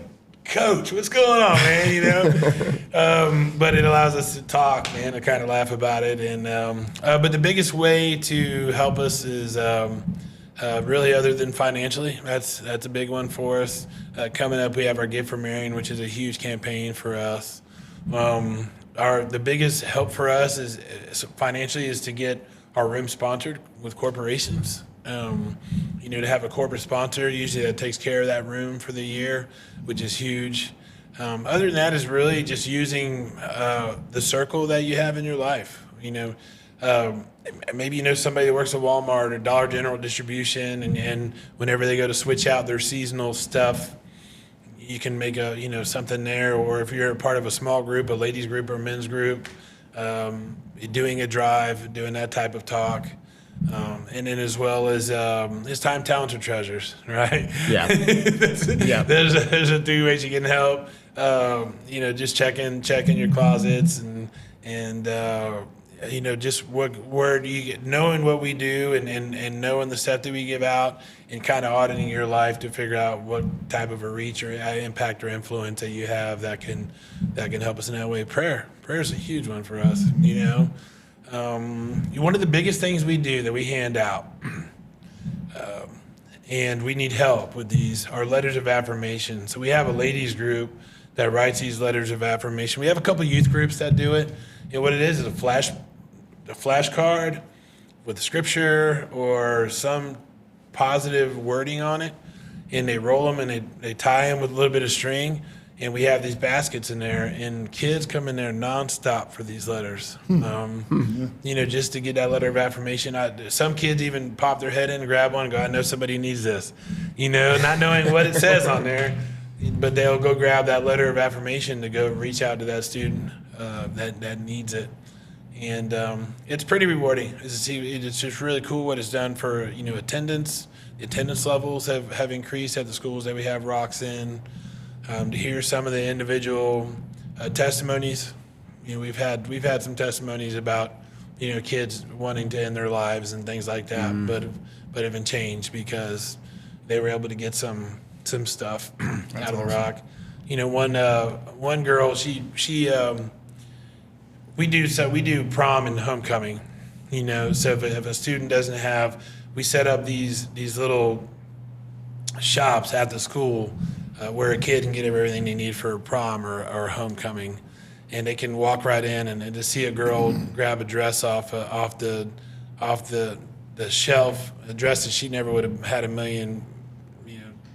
Coach, what's going on, man? But it allows us to talk, man, to kind of laugh about it. And but the biggest way to help us is really, other than financially, that's a big one for us. Coming up, we have our Gift for Marion, which is a huge campaign for us. The biggest help for us is financially is to get our room sponsored with corporations. to have a corporate sponsor, usually that takes care of that room for the year, which is huge. Other than that is really just using the circle that you have in your life. Maybe you know somebody that works at Walmart or Dollar General distribution, and whenever they go to switch out their seasonal stuff, you can make something there. Or if you're a part of a small group, a ladies group or a men's group, doing a drive, doing that type of talk. And then as well as it's time, talents, or treasures, right? Yeah. There's a 3 ways you can help. Just checking your closets and just where do you get, knowing what we do and knowing the stuff that we give out, and kind of auditing your life to figure out what type of a reach or impact or influence that you have that can help us in that way. Prayer is a huge one for us. One of the biggest things we do that we hand out, and we need help with these, are letters of affirmation. So we have a ladies group that writes these letters of affirmation. We have a couple youth groups that do it. And what it is a flashcard with scripture or some positive wording on it, and they roll them and they tie them with a little bit of string. And we have these baskets in there, and kids come in there nonstop for these letters. Just to get that letter of affirmation. Some kids even pop their head in and grab one and go, I know somebody needs this. Not knowing what it says on there, but they'll go grab that letter of affirmation to go reach out to that student that needs it. And it's pretty rewarding. It's just really cool what it's done for attendance. The attendance levels have increased at the schools that we have rocks in. To hear some of the individual testimonies, we've had some testimonies about kids wanting to end their lives and things like that, but have been changed because they were able to get some stuff out of the rock. One girl, we do prom and homecoming. So if a student doesn't have, we set up these little shops at the school. Where a kid can get everything they need for prom or homecoming, and they can walk right in and to see a girl grab a dress off the shelf, a dress that she never would have had a million,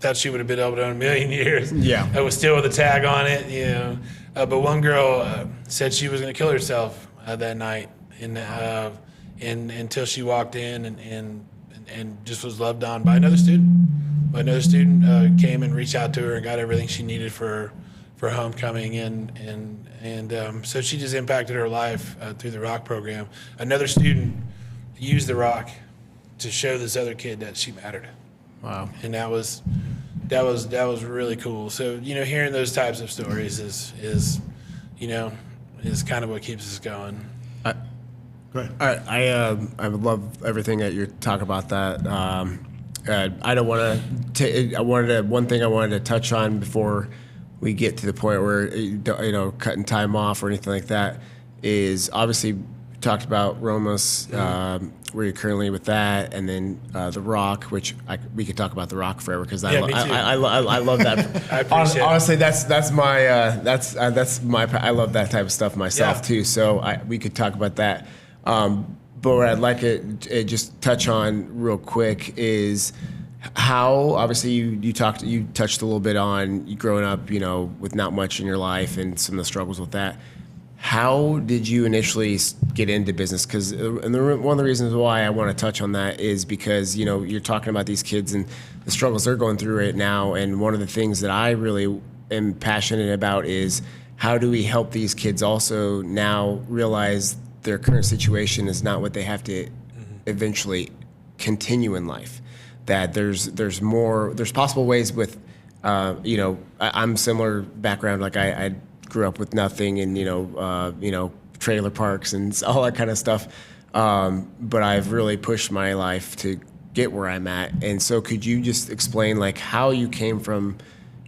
thought she would have been able to own a million years. Yeah, that was still with a tag on it. But one girl said she was going to kill herself that night, and until she walked in and just was loved on by another student. Another student came and reached out to her and got everything she needed for homecoming, and so she just impacted her life through the rock program. Another student used the rock to show this other kid that she mattered. Wow! And that was really cool. So hearing those types of stories is kind of what keeps us going. Go ahead. I would love everything that you're talking about that. I don't want to. One thing I wanted to touch on before we get to the point where cutting time off or anything like that is obviously we talked about Roma's, where you're currently with that, and then the Rock, which we could talk about the Rock forever because I love that. I appreciate honestly, that's my I love that type of stuff myself too. So we could talk about that. But what I'd like to just touch on real quick is how, obviously, you touched a little bit on you growing up, with not much in your life and some of the struggles with that. How did you initially get into business? Because one of the reasons why I want to touch on that is because you're talking about these kids and the struggles they're going through right now, and one of the things that I really am passionate about is how do we help these kids also now realize their current situation is not what they have to eventually continue in life. That there's possible ways with, I'm similar background. Like I grew up with nothing and, trailer parks and all that kind of stuff. But I've really pushed my life to get where I'm at. And so could you just explain like how you came from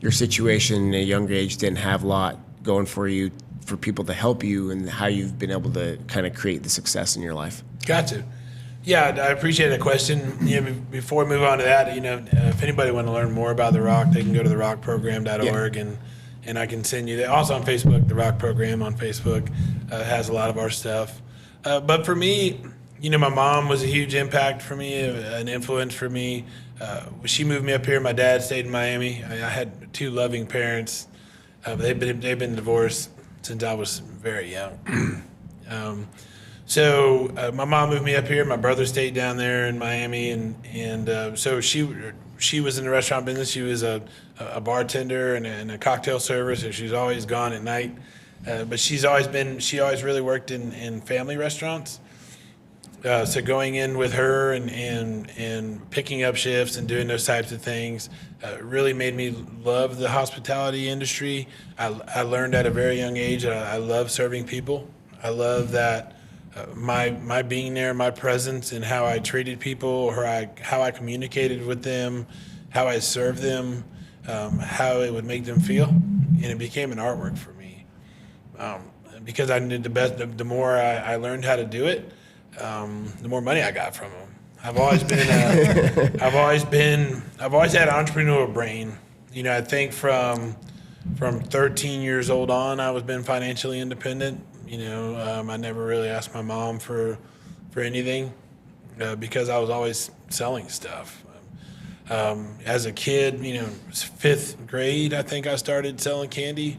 your situation at a young age, didn't have a lot going for you, for people to help you, and how you've been able to kind of create the success in your life? Gotcha. Yeah, I appreciate that question. Before we move on to that, if anybody want to learn more about The Rock, they can go to therockprogram.org, and I can send you that. Also on Facebook, The Rock Program on Facebook has a lot of our stuff. But for me, my mom was a huge impact for me, an influence for me. she moved me up here. My dad stayed in Miami. I had two loving parents. They've been divorced since I was very young. So my mom moved me up here. My brother stayed down there in Miami, and so she was in the restaurant business. She was a bartender and a cocktail server, so she's always gone at night. But she always really worked in family restaurants. So going in with her and picking up shifts and doing those types of things really made me love the hospitality industry. I learned at a very young age I love serving people. I love that my being there, my presence, and how I treated people, or how I communicated with them, how I served them, how it would make them feel, and it became an artwork for me. Because I knew the more I learned how to do it, the more money I got from them. I've always had an entrepreneurial brain. I think from 13 years old on, I was been financially independent. I never really asked my mom for anything because I was always selling stuff. As a kid, 5th grade, I think I started selling candy.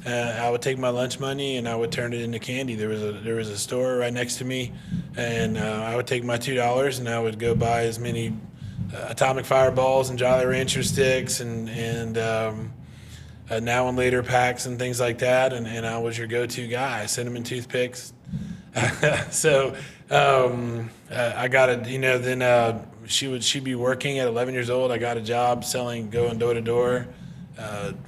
I would take my lunch money and I would turn it into candy. There was a store right next to me, and I would take my $2 and I would go buy as many atomic fireballs and Jolly Rancher sticks and now and later packs and things like that. And I was your go-to guy. Cinnamon toothpicks. So I got it. Then she'd be working at 11 years old. I got a job going door to door.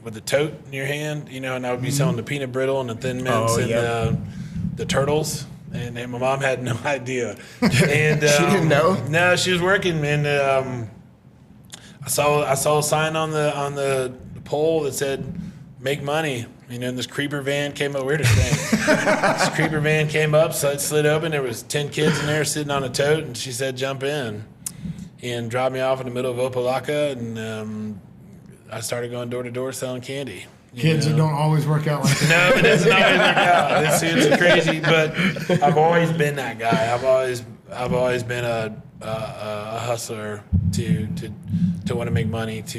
With the tote in your hand, and I would be selling the peanut brittle and the Thin Mints the turtles, and my mom had no idea. And she didn't know. No, she was working, and I saw a sign on the pole that said "Make money." And this creeper van came up. Weirdest thing. This creeper van came up, so it slid open. There was 10 kids in there sitting on a tote, and she said, "Jump in," and dropped me off in the middle of Ocala, and I started going door to door selling candy. Kids, it don't always work out like that. No, it doesn't always work out. It's crazy, but I've always been that guy. I've always been a hustler to want to make money, it's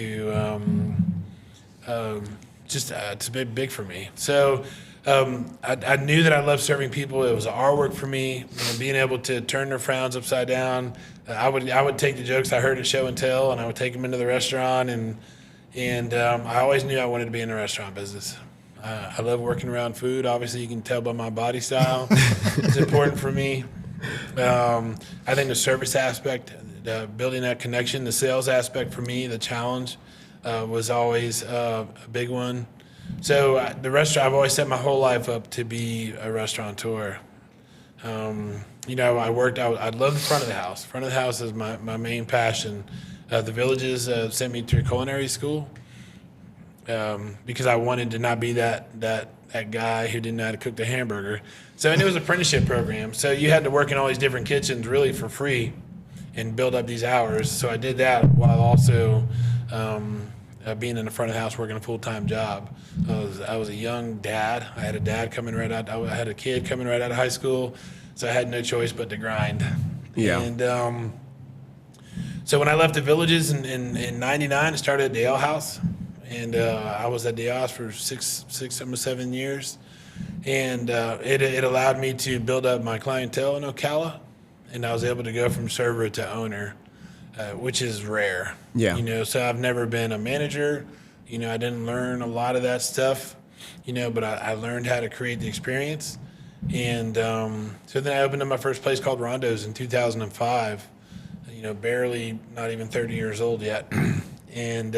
big for me. So I knew that I loved serving people. It was artwork for me, being able to turn their frowns upside down. I would take the jokes I heard at show and tell, and I would take them into the restaurant, and I always knew I wanted to be in the restaurant business. I love working around food. Obviously, you can tell by my body style. It's important for me. I think the service aspect, building that connection, the sales aspect for me, the challenge was always a big one. So the restaurant, I've always set my whole life up to be a restaurateur. I love the front of the house. Front of the house is my main passion. The Villages sent me through culinary school because I wanted to not be that guy who didn't know how to cook the hamburger. So, and it was an apprenticeship program. So you had to work in all these different kitchens really for free and build up these hours. So I did that while also being in the front of the house working a full-time job. I was a young dad. I had a dad coming right out. I had a kid coming right out of high school. So I had no choice but to grind. Yeah. And so when I left the Villages in '99, I started at the Ale House, and I was at the Ale House for six, almost 7 years, and it allowed me to build up my clientele in Ocala, and I was able to go from server to owner, which is rare. Yeah. So I've never been a manager. I didn't learn a lot of that stuff, but I learned how to create the experience, and so then I opened up my first place called Rondo's in 2005. Barely, not even 30 years old yet, and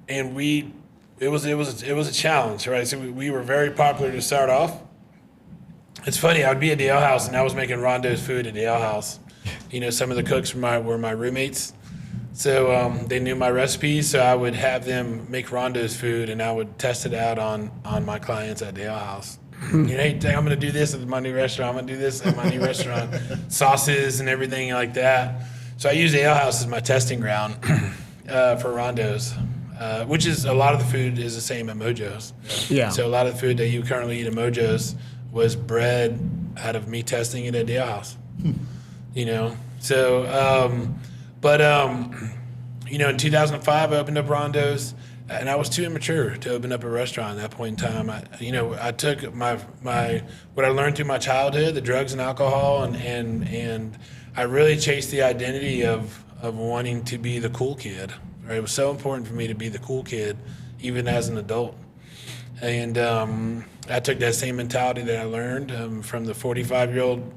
it was a challenge, right? So we were very popular to start off. It's funny, I would be at the Ale House and I was making Rondo's food at the Ale House. Some of the cooks were my roommates, so they knew my recipes. So I would have them make Rondo's food, and I would test it out on my clients at the Ale House. Hey, I'm going to do this at my new restaurant. I'm going to do this at my new restaurant. Sauces and everything like that. So I use the Ale House as my testing ground for Rondo's, which is a lot of the food is the same at Mojo's. Yeah. So a lot of the food that you currently eat at Mojo's was bred out of me testing it at the Ale House. So, But in 2005, I opened up Rondo's, and I was too immature to open up a restaurant at that point in time. I took my what I learned through my childhood, the drugs and alcohol, and I really chased the identity of wanting to be the cool kid. Right? It was so important for me to be the cool kid, even as an adult. And I took that same mentality that I learned from the 45-year-old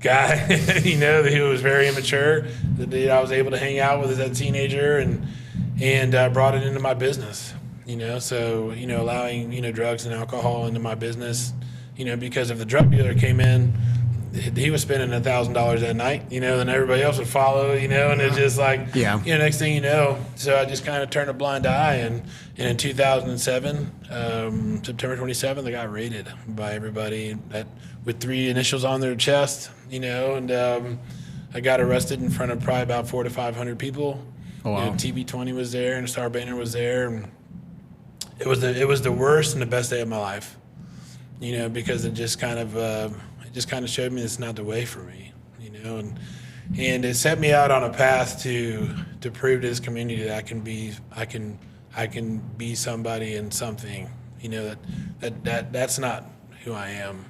guy, who was very immature, that I was able to hang out with as a teenager, and I brought it into my business. So allowing drugs and alcohol into my business, because if the drug dealer came in, he was spending $1,000 that night, then everybody else would follow, and it's just like, next thing you know, so I just kind of turned a blind eye, and in 2007, September 27th, I got raided by everybody with 3 initials on their chest, and I got arrested in front of probably about 400 to 500 people. Oh, wow. TV20 was there, and Star Banner was there, and it was the worst and the best day of my life, because it just kind of showed me it's not the way for me, and it set me out on a path to prove to this community that I can be somebody and something, that's not who I am,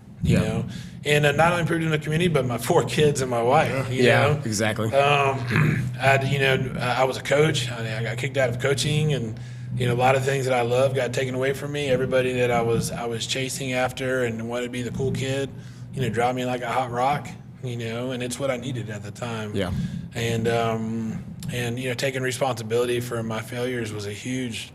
and not only proved in the community, but my 4 kids and my wife, you know? Exactly. I was a coach. I got kicked out of coaching, and a lot of things that I love got taken away from me. Everybody that I was chasing after and wanted to be the cool kid, dropped me like a hot rock, and it's what I needed at the time. Yeah. And taking responsibility for my failures was a huge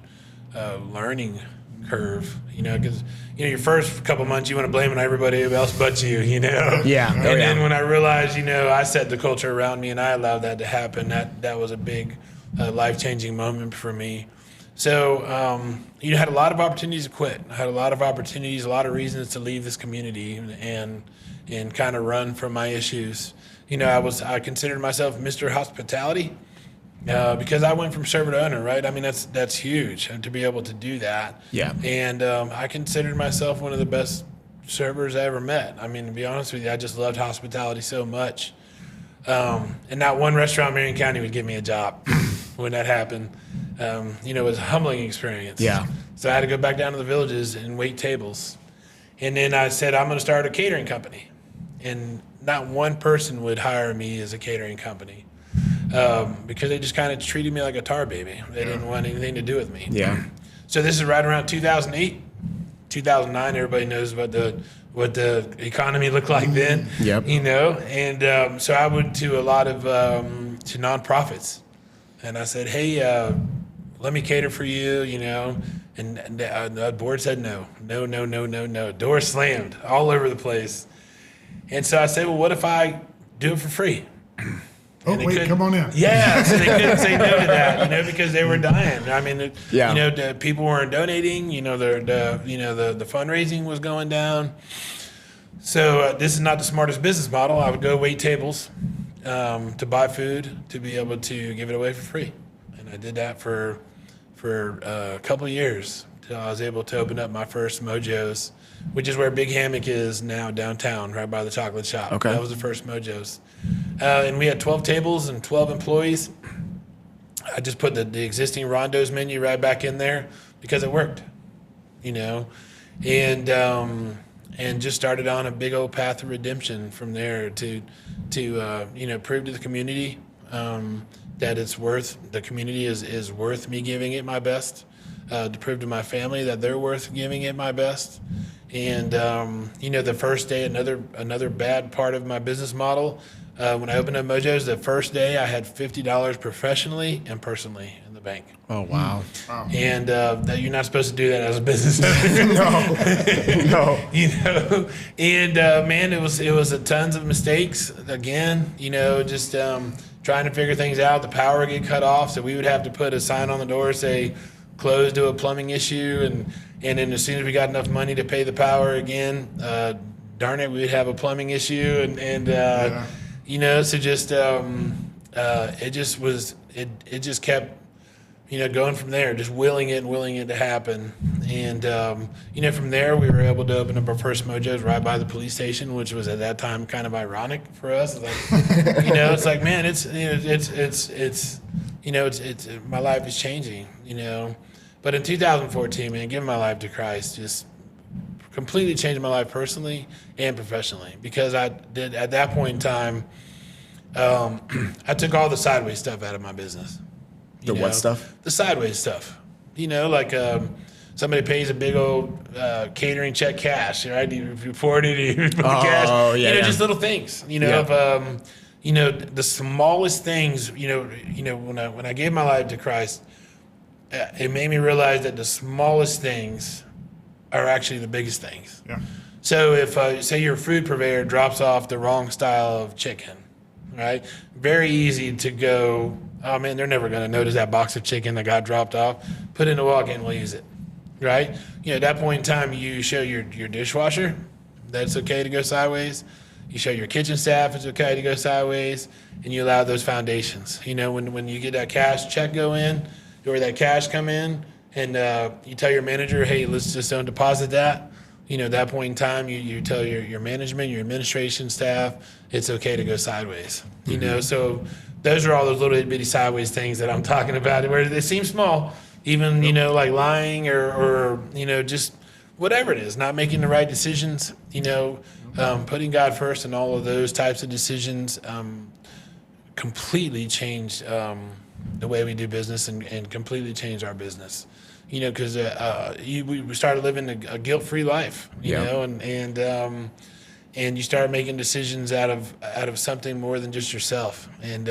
learning curve, because your first couple months you want to blame it on everybody else but you, Yeah. And then when I realized, I set the culture around me and I allowed that to happen, that was a big life-changing moment for me. So had a lot of opportunities to quit. I had a lot of opportunities, a lot of reasons to leave this community and kind of run from my issues. I considered myself Mr. Hospitality. Because I went from server to owner, right? I mean, that's huge to be able to do that. Yeah. And I considered myself one of the best servers I ever met. I mean, to be honest with you, I just loved hospitality so much. And not one restaurant in Marion County would give me a job when that happened. It was a humbling experience. Yeah. So I had to go back down to the villages and wait tables. And then I said, I'm going to start a catering company. And not one person would hire me as a catering company. Because they just kind of treated me like a tar baby. They didn't want anything to do with me. Yeah. So this is right around 2008, 2009. Everybody knows what the economy looked like then. Yep. And so I went to a lot of to nonprofits, and I said, hey, let me cater for you. And the board said no. Door slammed all over the place. And so I said, well, what if I do it for free? Oh, wait, come on in. Yeah, so they couldn't say no to that, because they were dying. I mean, the people weren't donating. The fundraising was going down. So this is not the smartest business model. I would go wait tables to buy food to be able to give it away for free, and I did that for a couple of years till I was able to open up my first Mojo's, which is where Big Hammock is now downtown, right by the chocolate shop. Okay. That was the first Mojo's. And we had 12 tables and 12 employees. I just put the existing Rondo's menu right back in there because it worked, and just started on a big old path of redemption from there to prove to the community that the community is worth me giving it my best, to prove to my family that they're worth giving it my best. And the first day, another bad part of my business model, when I opened up Mojo's, the first day I had $50 professionally and personally in the bank. Oh, wow. And that you're not supposed to do that as a business owner. No. And man, it was tons of mistakes. Again, just trying to figure things out. The power would get cut off, so we would have to put a sign on the door say closed to a plumbing issue, and then as soon as we got enough money to pay the power again, darn it, we would have a plumbing issue, so just it just kept going from there, just willing it to happen, And, from there, we were able to open up our first Mojos right by the police station, which was at that time kind of ironic for us. Like, it's like, man, my life is changing, But in 2014, man, giving my life to Christ just completely changed my life personally and professionally, because I did, at that point in time, I took all the sideways stuff out of my business. What stuff? The sideways stuff. Like somebody pays a big old catering check cash, right? You forward it, you put the cash. Oh, yeah. Just little things. The smallest things. When I gave my life to Christ, it made me realize that the smallest things are actually the biggest things. Yeah. So if say your food purveyor drops off the wrong style of chicken, right? Very easy to go, oh man, they're never going to notice that box of chicken that got dropped off. Put it in the walk-in, we'll use it, right? At that point in time, you show your dishwasher that it's okay to go sideways. You show your kitchen staff it's okay to go sideways, and you allow those foundations. When you get that cash check go in, or that cash come in, and you tell your manager, hey, let's just don't deposit that. At that point in time, you tell your management, your administration staff, it's okay to go sideways. So those are all those little bitty sideways things that I'm talking about, where they seem small, even, like lying or just whatever it is, not making the right decisions, putting God first and all of those types of decisions completely changed the way we do business and completely changed our business. Because we started living a guilt-free life, and you start making decisions out of something more than just yourself. And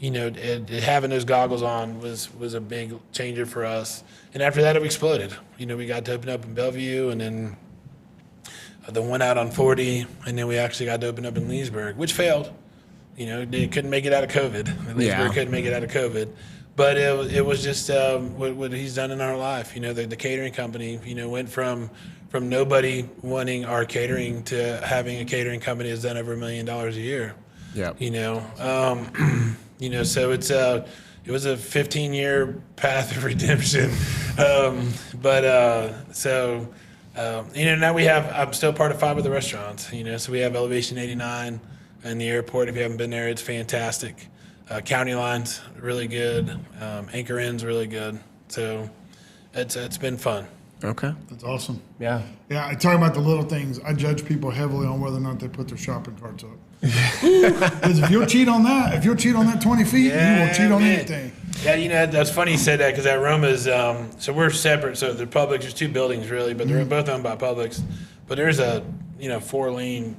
having those goggles on was a big changer for us. And after that, it exploded. We got to open up in Bellevue, and then the one out on 40, and then we actually got to open up in Leesburg, which failed. They couldn't make it out of COVID. Leesburg couldn't make it out of COVID. But it was just what he's done in our life. The catering company, went from nobody wanting our catering to having a catering company that's done over $1 million a year. Yeah. So it was a 15-year path of redemption. Now I'm still part of 5 of the restaurants. So we have Elevation 89 in the airport. If you haven't been there, it's fantastic. County Line's really good. Anchor Inn's really good. So it's been fun. Okay. That's awesome. Yeah. Yeah, I talk about the little things. I judge people heavily on whether or not they put their shopping carts up. Because if you'll cheat on that, 20 feet, you will cheat on anything. Yeah, that's funny you said that, because at Roma's, so we're separate. So the Publix, there's 2 buildings really, but they're both owned by Publix. But there's a 4-lane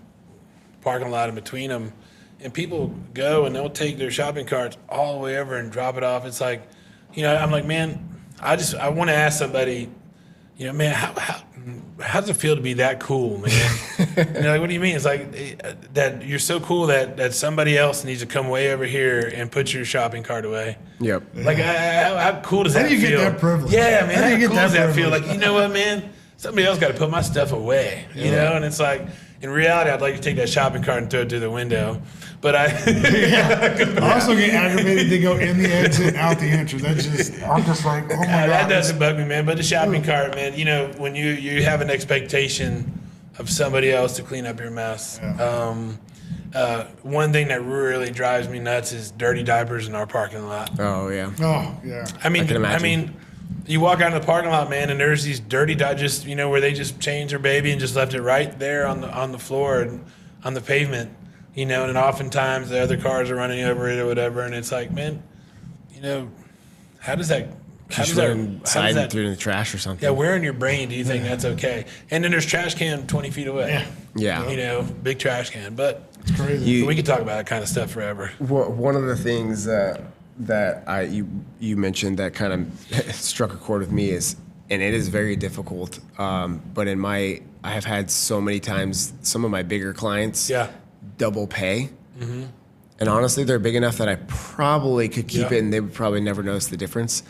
parking lot in between them. And people go and they'll take their shopping carts all the way over and drop it off. It's like, I'm like, man, I want to ask somebody, man, how does it feel to be that cool, man? Like, what do you mean? It's like that you're so cool that somebody else needs to come way over here and put your shopping cart away. Yep. Like, how cool does that feel? How do you get that privilege? Yeah, man, how do you get cool that does that privilege? feel? Like, you know what, man? Somebody else got to put my stuff away, And it's like, in reality, I'd like to take that shopping cart and throw it through the window. But I also get aggravated to go in the exit, out the entrance. I'm just like, oh my God. That doesn't bug me, man. But the shopping cart, man, when you have an expectation of somebody else to clean up your mess. Yeah. One thing that really drives me nuts is dirty diapers in our parking lot. Oh, yeah. Oh, yeah. I can imagine. You walk out in the parking lot, man, and there's these dirty diapers, where they just changed their baby and just left it right there on the floor and on the pavement, and oftentimes the other cars are running over it or whatever, and it's like, man, how does that slide through the trash or something? Yeah, where in your brain do you think that's okay? And then there's trash can 20 feet away. Yeah. Big trash can, but It's crazy. we could talk about that kind of stuff forever. One of the things that you mentioned that kind of struck a chord with me is, and it is very difficult, but I have had so many times some of my bigger clients double pay. Mm-hmm. And honestly, they're big enough that I probably could keep it and they would probably never notice the difference.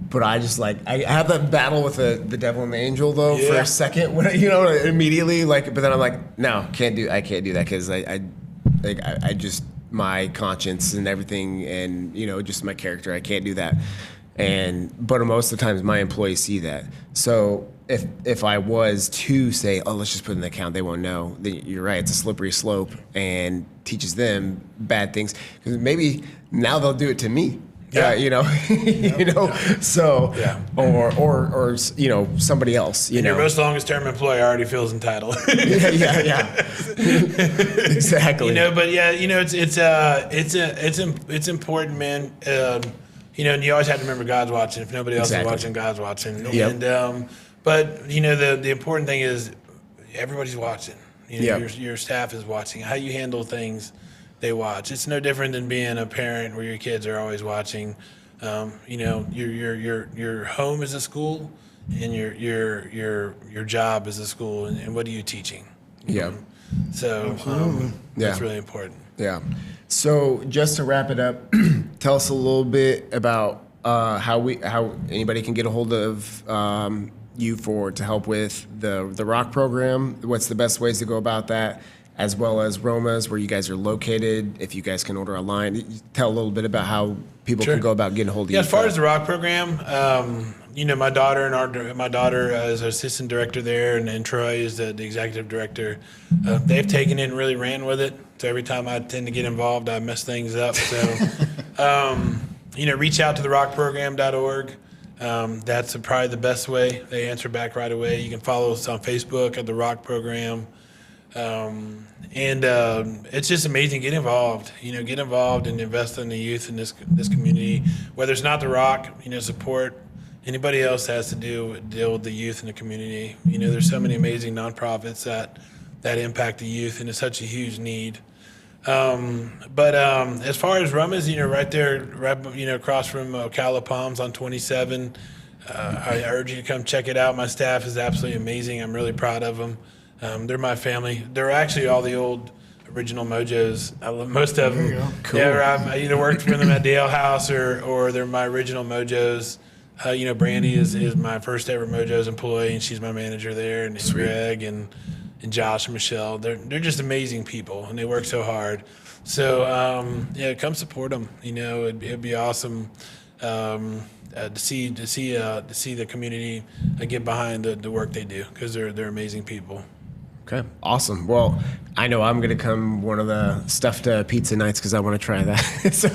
But I just I have that battle with the devil and the angel though for a second, when, immediately but then I'm like, no, I can't do that, because I just, my conscience and everything, and just my character, I can't do that. But most of the times my employees see that. So if I was to say, oh, let's just put it in the account, they won't know. Then you're right, it's a slippery slope and teaches them bad things. Because maybe now they'll do it to me. Yeah. You know, so, or somebody else, Your most longest term employee already feels entitled. yeah. Exactly. But it's important, man. And you always have to remember God's watching. If nobody else is watching, God's watching. Yep. And but the important thing is everybody's watching. Your staff is watching. How you handle things, they watch. It's no different than being a parent where your kids are always watching. Your home is a school, and your job is a school. And what are you teaching? Yeah. So that's really important. Yeah. So just to wrap it up, tell us a little bit about how anybody can get a hold of you to help with the rock program. What's the best ways to go about that, as well as Roma's, where you guys are located. If you guys can order online, tell a little bit about how people can go about getting a hold of you. As far as the rock program, my daughter is our assistant director there, and Troy is the executive director. They've taken it and really ran with it. So every time I tend to get involved, I mess things up. So, reach out to therockprogram.org. That's probably the best way. They answer back right away. You can follow us on Facebook at The Rock Program. It's just amazing. Get involved. Get involved and invest in the youth in this community. Whether it's not The Rock, support anybody else that has to deal with the youth in the community. There's so many amazing nonprofits that impact the youth, and it's such a huge need. But as far as Roma's, right there, across from Ocala Palms on 27, I urge you to come check it out. My staff is absolutely amazing. I'm really proud of them. They're my family. They're actually all the old original Mojos. I love most of them. Cool. Yeah, I either worked for them at the Ale House or they're my original Mojos. Brandy is my first ever Mojos employee, and she's my manager there, and Greg and Josh and Michelle. They're just amazing people, and they work so hard. So come support them. It'd be awesome to see the community get behind the work they do, because they're amazing people. Okay, awesome. Well, I know I'm going to come one of the stuffed pizza nights because I want to try that. So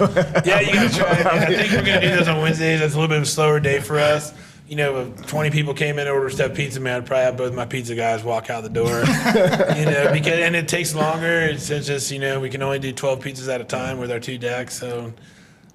yeah, you got to try it. I think we're going to do those on Wednesdays. That's a little bit of a slower day for us. If 20 people came in to order stuffed pizza, man, I'd probably have both my pizza guys walk out the door. And it takes longer. It's just, we can only do 12 pizzas at a time with our 2 decks. So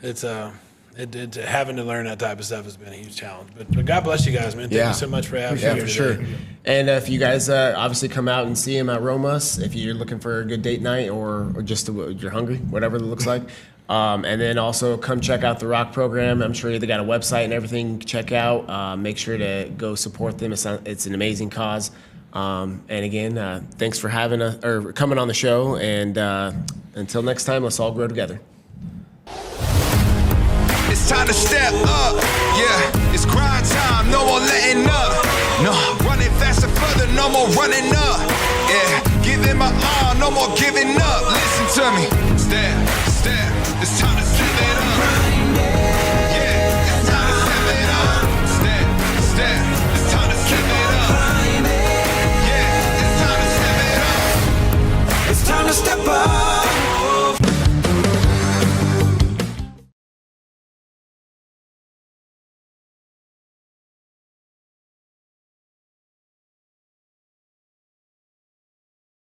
it's having to learn that type of stuff has been a huge challenge. But God bless you guys, man. Thank you so much for having me here for today. sure. And if you guys obviously come out and see him at Roma's, if you're looking for a good date night or just you're hungry, whatever it looks like. And then also come check out the Rock Program. I'm sure they got a website and everything to check out. Make sure to go support them. It's an amazing cause. And again, thanks for coming on the show. And until next time, let's all grow together. It's time to step up, yeah. It's grind time, no more letting up. No, running faster, further, no more running up. Yeah, giving my all, no more giving up. Listen to me, step, step.